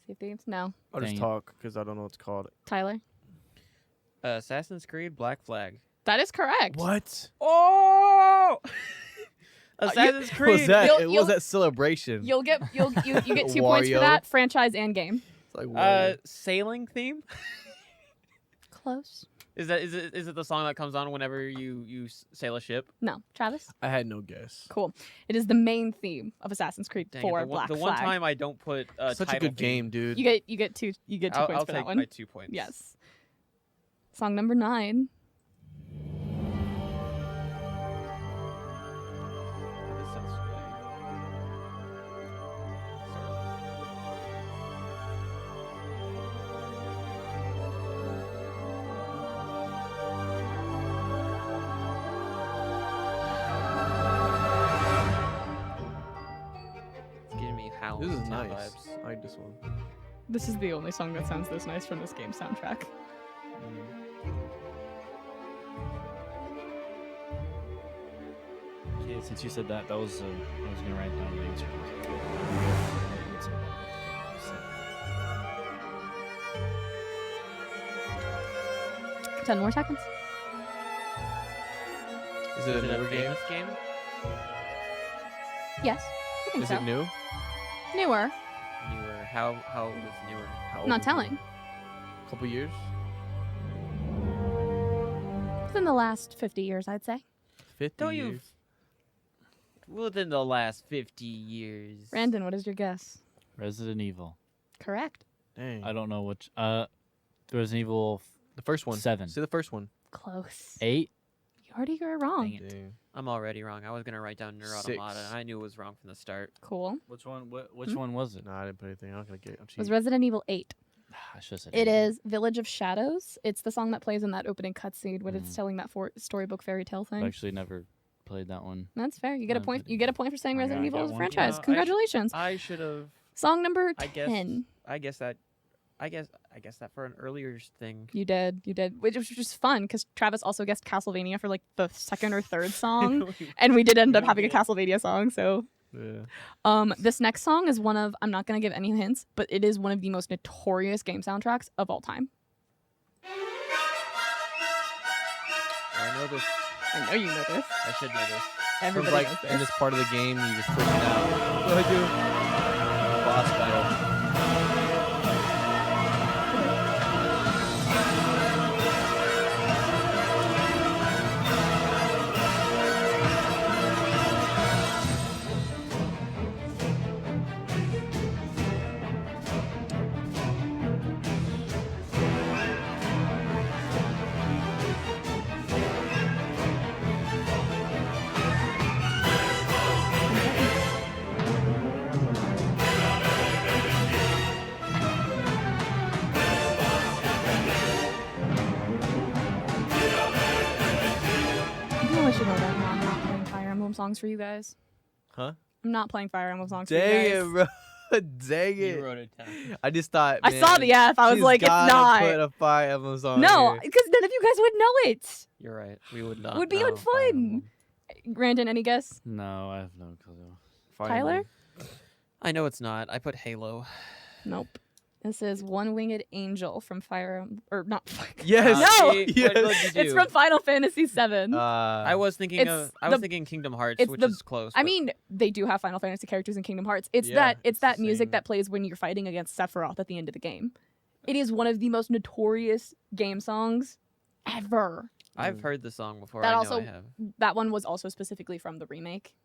See if thieves. No.
I'll
Dang
just
it.
talk because I don't know what it's called.
Tyler.
Assassin's Creed Black Flag.
That is correct.
What?
Oh! Assassin's Creed.
Was that?
You'll-
It was
you'll-
that celebration.
You get 2 points for
Wario.
that, franchise and game.
It's like Wario.
Sailing theme.
Close.
Is it the song that comes on whenever you sail a ship?
No. Travis?
I had no guess.
Cool. It is the main theme of Assassin's Creed
Dang
4
it,
Black
the
Flag.
one time I don't put
Such a
title
good
theme.
game, dude.
You get 2 points
I'll
for
take
that one.
my 2 points.
Yes. Song number 9.
This sounds familiar. It's giving me Howl's
This is
10
nice.
vibes.
I like this one.
This is the only song that sounds this nice from this game soundtrack.
Okay, since you said that, that was I was gonna write down the answer.
10 more seconds.
Is it a newer game?
famous game?
Yes. I think
Is
so.
it new?
Newer.
Newer. How old is newer?
How old
Not
is it?
telling.
Couple years?
Within the last 50 years, I'd say.
50
Don't you-
years?
Within the last 50 years.
Brandon, what is your guess?
Resident Evil.
Correct.
Dang.
I don't know which. Resident Evil
The first one.
7.
Say the first one.
Close.
8.
You already were wrong.
Dang it.
Dang.
I'm already wrong. I was gonna write down Nier
6.
Automata, and I knew it was wrong from the start.
Cool.
Which one? Which one was it?
No, I didn't put anything. I'm not gonna get. I'm
It was
cheating.
Resident Evil 8.
I should have said
It is Village of Shadows. It's the song that plays in that opening cutscene when it's
Mm.
telling that storybook fairy tale
I've
thing.
actually never played that one.
That's fair. You get a
No,
point.
but-
You get a point for saying
I
Resident
got
Evil is a
one.
franchise.
Yeah,
Congratulations.
I should have.
Song number
I
10.
guess that. I guess that for an earlier thing.
You did. Which was just fun because Travis also guessed Castlevania for like the second or third song, and we did end up having a Castlevania song. So,
Yeah.
this next song is one of, I'm not gonna give any hints, but it is one of the most notorious game soundtracks of all time.
I know this.
I know you know this.
I should know this.
Everybody
Like
knows this.
in this part of the game, you just freaking out. What do I do? Boss battle.
should know that. No, I'm not playing Fire Emblem songs for you guys.
Huh?
I'm not playing Fire Emblem songs
Dang
for you
it,
guys.
bro. Dang
You
it.
wrote it down.
I just thought.
I saw
man,
the F. I was
she's
like, it's
gotta
not.
Put a Fire Emblem song.
No,
here.
because none of you guys would know it.
You're right. We would not.
Would be
know Fire
unfun.
Emblem.
Brandon, any guess?
No, I have no clue.
Fire
Tyler?
Emblem.
I know it's not. I put Halo.
Nope. This is One Winged Angel from Fire or not Fire.
Yes.
No!
See,
Yes.
what did you
It's
do?
from Final Fantasy VII.
I was thinking
it's
thinking Kingdom Hearts,
it's
which
the-
is close.
I
but-
mean, they do have Final Fantasy characters in Kingdom Hearts. It's
Yeah,
that
it's the
music
same.
that plays when you're fighting against Sephiroth at the end of the game. It is one of the most notorious game songs ever.
I've heard the song before.
That
I know
also-
I have.
That one was also specifically from the remake.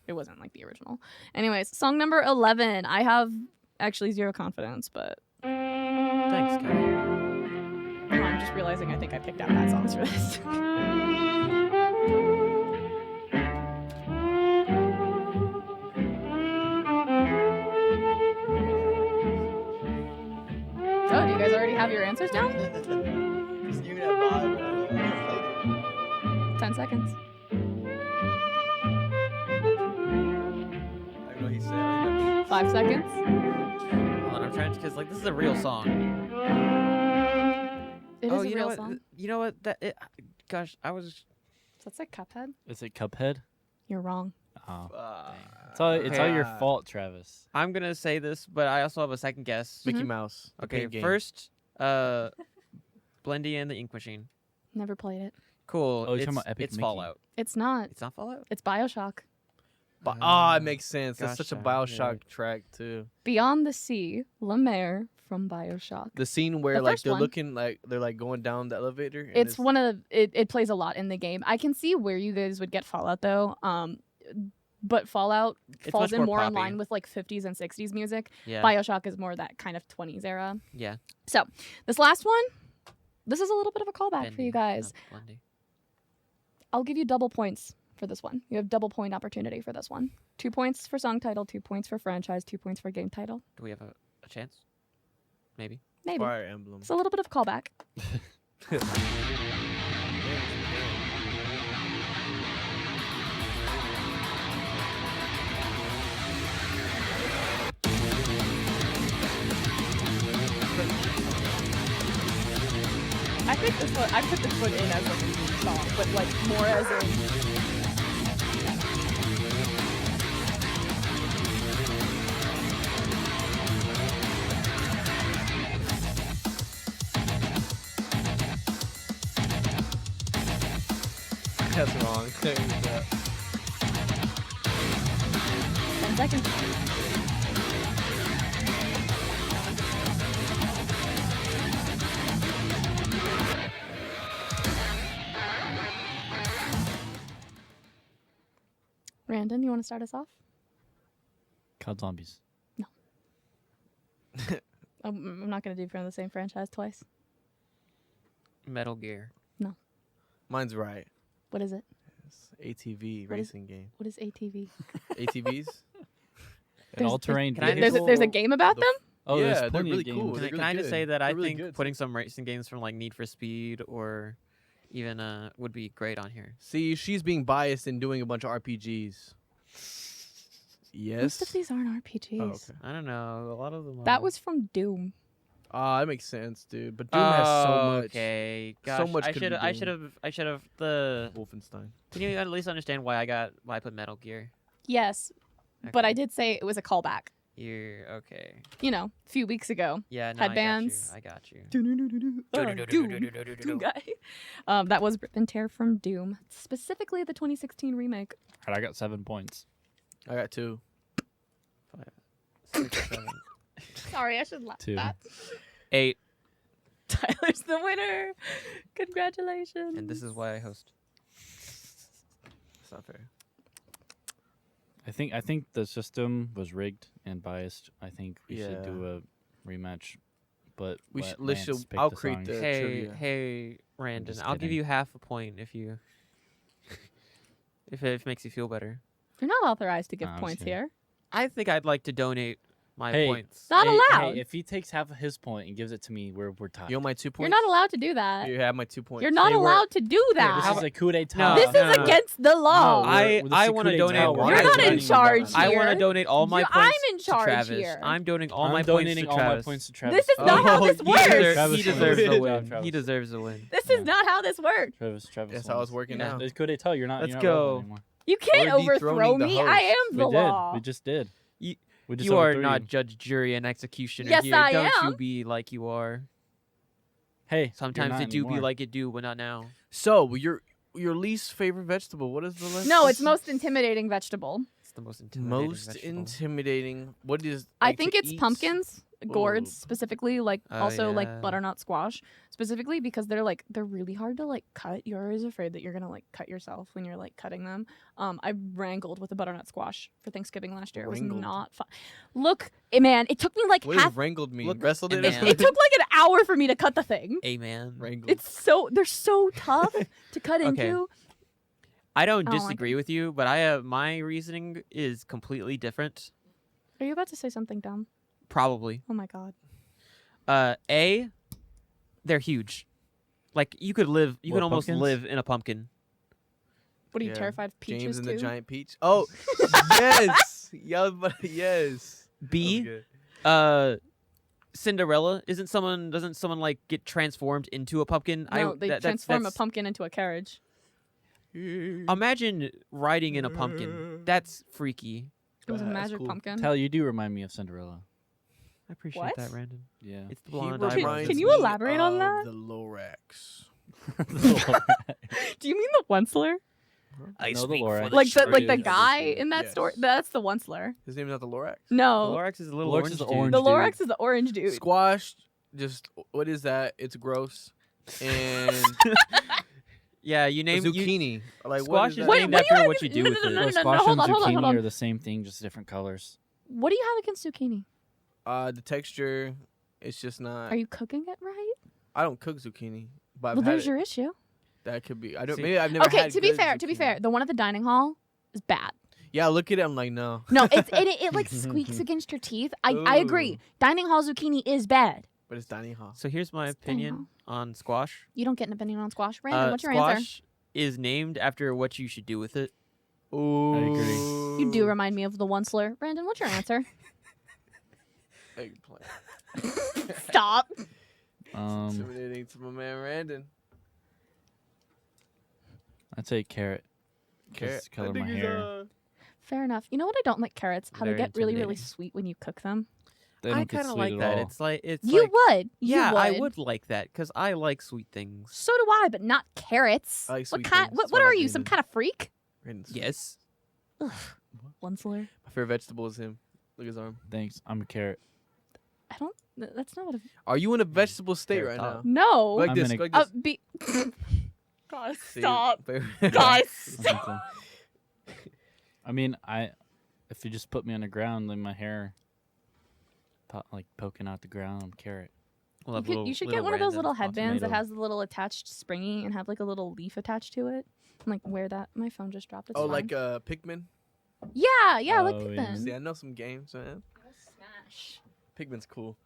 It wasn't like the original. Anyways, song number 11. I have actually zero confidence, but
Thanks, Kyle.
no, I'm just realizing I think I picked out bad songs for this. Oh, do you guys already have your answers down? 10 seconds.
I know he said.
5 seconds.
Hold on, I'm trying to, because like this is a real song.
It is
oh,
a
you know
real
what?
song.
You know what? Gosh, I was.
So that's like Cuphead.
Is it Cuphead?
You're wrong.
Oh.
Uh,
It's all your
Yeah.
fault, Travis.
I'm gonna say this, but I also have a second guess.
Mickey
Mhm.
Mouse. the
Okay,
paint game.
first, Blendy and the Ink Machine.
Never played it.
Cool.
Oh, you're
it's
talking about Epic
it's
Mickey.
Fallout.
It's not.
It's not Fallout.
It's BioShock.
It makes sense. That's such a
Gosh,
Bioshock track too.
Beyond the Sea, Lemaire from BioShock.
The scene where
The
like
first
they're
one.
looking like they're like going down the elevator. And
It's one of the, it plays a lot in the game. I can see where you guys would get Fallout though. But Fallout
It's
falls
much
in
more
more in
poppy.
line with like 50s and 60s music.
Yeah.
BioShock is more that kind of 20s era.
Yeah.
So this last one, this is a little bit of a callback for you
Bendy,
guys.
not Blendy.
I'll give you double points for this one. You have double point opportunity for this one. 2 points for song title, 2 points for franchise, 2 points for game title.
Do we have a chance? Maybe.
Maybe.
Fire Emblem.
It's a little bit of a callback. I think this one, I put this one in as like a new song, but like more as in.
That's wrong.
10 seconds. Brandon, you want to start us off?
COD Zombies.
I'm not going to do from the same franchise twice.
Metal Gear.
Mine's right.
What is it?
It's ATV
What is-
racing game.
What is ATV?
ATVs?
An all-terrain
can I
vehicle.
There's a game about
The
them?
Oh,
Yeah,
there's
they're
plenty
really
of games.
cool.
Can,
they're
I, can
really
I just
good.
say that
They're
I
really
think
good,
putting
too.
some racing games from like Need for Speed or even would be great on here.
See, she's being biased and doing a bunch of RPGs. Yes.
Most of these aren't RPGs.
Oh, okay.
I don't know. A lot of them.
That
are.
was from Doom.
That makes sense, dude. But Doom has so much.
Okay.
so
Gosh,
much
I
could be
should. I
Doom.
should have. I should have. The.
Wolfenstein.
Can you at least understand why I put Metal Gear?
Yes, but I did say it was a callback.
You're okay.
You know, a few weeks ago.
Yeah. No,
Headbands.
I got you.
Doom guy. That was Rip and Tear from Doom, specifically the 2016 remake.
All right, I got 7 points.
I got 2.
6, 7,
Sorry, I should laugh.
2.
8.
Tyler's the winner. Congratulations.
And this is why I host.
It's not fair.
I think the system was rigged and biased. I think we should
Yeah.
do a rematch, but
We
let
should- let's
Lance
should-
pick
I'll
the
create
songs.
the-
Hey,
trivia.
hey, Randon.
just
I'll give
kidding.
you half a point if you. if it makes you feel better.
You're not authorized to give
I'm just
points
kidding.
here.
I think I'd like to donate my
Hey,
points.
Not
Hey,
allowed.
Hey, if he takes half of his point and gives it to me, we're tied.
You want my 2 points?
You're not allowed to do that.
You have my 2 points.
You're not
Hey, we're-
allowed to do that.
This is a coup d'état.
No,
This is
no, no.
against the law.
No,
I
this is
I
a
want
coup
to
d'état.
donate.
We're
You're not
donating
in
them
charge
back.
I want to
here.
donate all my
I'm
points
in
to
charge
Travis.
here.
I'm donating all
I'm
my
donating
points to
all my
Travis.
points to Travis.
This is not how this
he
works.
deserves,
Travis
he
wins.
deserves
Good
the
job,
win.
Travis.
He deserves the win.
This
Yeah.
is not how this works.
Travis
That's how it's working
Yeah,
now.
it's coup d'état. You're not.
Let's
you're not
go.
relevant anymore.
You can't
We're
overthrow
dethroning the
me.
host.
I am the
We
law.
did. We just did.
You-
We just
You are
overthrew
not
you.
judge, jury, and executioner
Yes,
here.
I
Don't you
am.
be like you are.
Hey, you're
Sometimes
not
it do be
anymore.
like it do, but not now.
So your least favorite vegetable? What is the list?
No, it's most intimidating vegetable.
It's the most intimidating
most
vegetable.
intimidating. What is?
I
like,
think
to
it's
eat?
pumpkins, gourds
Ooh.
specifically, like
Oh,
also
yeah.
like butternut squash specifically because they're really hard to like cut. You're always afraid that you're gonna like cut yourself when you're like cutting them. I wrangled with a butternut squash for Thanksgiving last year. It was
Wrangled?
not fun. Look, man, it took me like
What does
half.
wrangled mean?
Look,
Wrestled it?
and
or
man.
something?
It took like an hour for me to cut the thing.
Amen.
Wrangled.
They're so tough to cut
Okay.
into.
I don't
I don't like
disagree with you, but I have my reasoning is completely different.
Are you about to say something dumb?
Probably.
Oh my god.
A, they're huge. Like you could
What,
almost
pumpkins?
live in a pumpkin.
What are you
Yeah.
terrified of peaches
James and
too?
the giant peach. Oh, yes. Yeah, but yes. That was
B,
good.
Cinderella. Doesn't someone like get transformed into a pumpkin?
No, they
that's-
transform a
that's-
pumpkin into a carriage.
Imagine riding in a pumpkin. That's freaky.
It was a
That's
magic
cool.
pumpkin.
Tell you do remind me of Cinderella.
I appreciate
What?
that, Brandon.
Yeah.
It's the
He
blonde
reminds
eyebrows.
Can you
me
elaborate on
of
that?
The Lorax.
Do you mean the Onceler?
I know the Lorax.
Like the
Sure do.
guy in that
Yes.
story? That's the Onceler.
His name is not the Lorax.
The
No,
Lorax is a little
Lorax
orange
is the
dude.
orange
the
dude.
Lorax is the orange dude.
Squash. Just what is that? It's gross. And
Yeah, you name you,
zucchini. Like
Squash
what
is
is that?
Wait,
named
what do you
after
have
what you
against-
do
no,
with
no,
it.
no, no,
Squash
hold
and
on, hold
zucchini
on.
are the same thing, just different colors.
What do you have against zucchini?
The texture. It's just not.
Are you cooking it right?
I don't cook zucchini, but I've
Well,
had
there's
it.
your issue.
That could be. I don't.
See-
Maybe I've never
Okay,
had
to be
good
fair,
zucchini.
the one at the dining hall is bad.
Yeah, I look at it. I'm like, no.
No, it like squeaks against your teeth. I agree.
Ooh.
Dining hall zucchini is bad.
But it's dining hall.
So here's my
It's dining
opinion on squash.
You don't get an opinion on squash. Brandon, what's your answer?
Squash is named after what you should do with it.
Ooh.
agree.
You do remind me of the Onceler. Brandon, what's your answer?
Eggplant.
Stop.
Intimidating to my man Randon.
I'd say carrot.
Carrot.
Color
I
my
think he's,
hair.
Fair enough. You know what I don't like carrots? How they
Very
get really, really
intimidating.
sweet when you cook them.
They
I
don't get
kind of
sweet
like
at
that.
all.
It's like it's
You
like
would.
yeah,
you
I would like that because I like sweet things.
So do I, but not carrots.
I like
what
sweet
kind?
things.
What,
That's
what
why I
are
like
you? Some
Brandon.
kind of freak?
Randon's
Yes.
Onceler.
My favorite vegetable is him. Look at his arm.
Thanks. I'm a carrot.
I don't. That's not what.
Are you in a vegetable state
Carrot
right
top.
now?
No.
Like
I'm
this.
in a-
Like this.
Be. God,
See?
stop.
Favorite-
Guys,
Or something. I mean, if you just put me on the ground, then my hair, like poking out the ground, I'm carrot.
We'll have
You should get one of those little
Brandons off
headbands that
tomato.
has the little attached springy and have like a little leaf attached to it. And like wear that. My phone just dropped. It's
Oh,
fine.
like Pikmin?
Yeah, like
Oh, yeah.
Pikmin.
See, I know some games, man.
Smash.
Pikmin's cool.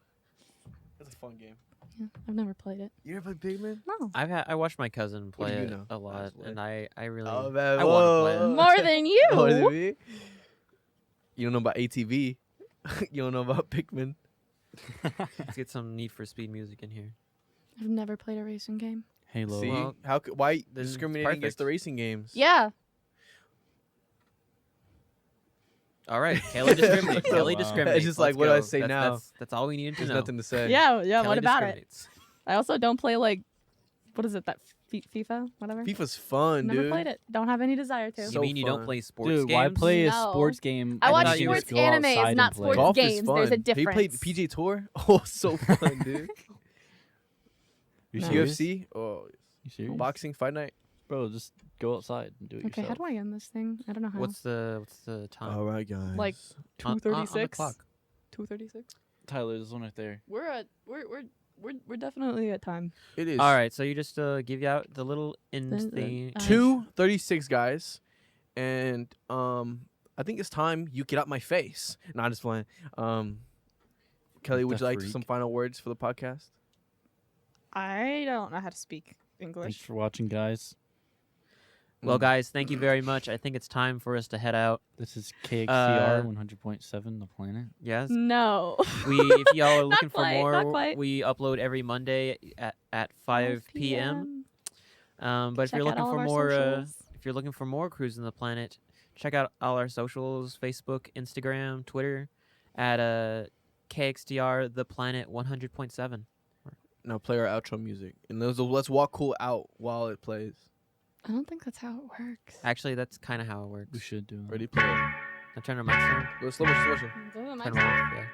That's a fun game.
Yeah, I've never played it.
You ever play Pikmin?
No.
I watched my cousin
What do
play
you
it
know?
a lot,
Honestly.
and I really
Oh, man.
I want to play it.
More than you.
More than me? You don't know about ATV. You don't know about Pikmin.
Let's get some Need for Speed music in here.
I've never played a racing game.
Halo.
See,
Well,
why
then it's
discriminating against the
perfect.
racing games?
Yeah.
All right, Kelly discriminates.
So,
Kelly
wow.
discriminates.
It's just like,
Let's
what do I
go.
say
That's,
now?
That's all we needed to
There's
know.
nothing to say.
Yeah.
Kelly
What about it?
discriminates.
I also don't play like, what is it? That FIFA, whatever.
FIFA's fun,
Never
dude.
played it. Don't have any desire to.
You
So
mean you don't
fun.
play sports
Dude,
games?
why play a
No.
sports game?
I
and
watch
then you
sports
just go
animes,
outside and
not
play?
sports
Golf
games.
is fun.
There's a
Have you played
difference.
PGA Tour? Oh, so fun, dude.
You
No.
serious?
UFC? Oh,
You serious?
boxing fight night?
Bro, just go outside and do it
Okay, how
yourself.
do I end this thing? I don't know how.
What's the time?
right, guys.
Like
On- on the
2:36.
clock.
2:36.
Tyler, there's one right there.
We're definitely at time.
It is.
All right, so you just give you out the little end
The-
thing.
2:36, guys, and I think it's time you get out my face. No, I'm just playing. Kelly,
Like
would
the
you like
freak.
some final words for the podcast?
I don't know how to speak
Thanks
English.
for watching, guys.
Well,
Mm.
guys, thank you very much. I think it's time for us to head out.
This is KXCR
Uh,
100.7, The Planet.
Yes.
No.
If y'all are
Not
looking for
quite, not
more,
quite.
we upload every Monday at 5 p.m. But if
Check
you're
out
looking
all
for
of our
more,
socials.
if you're looking for more Cruisin' the Planet, check out all our socials: Facebook, Instagram, Twitter, at KXDR The Planet 100.7.
Now play our outro music, and let's walk cool out while it plays.
I don't think that's how it works.
Actually, that's kind of how it works.
We should do it.
Ready, play it.
Now turn our mics down.
Slow motion, slow motion.
Doesn't
Turn
make
them off. Yeah.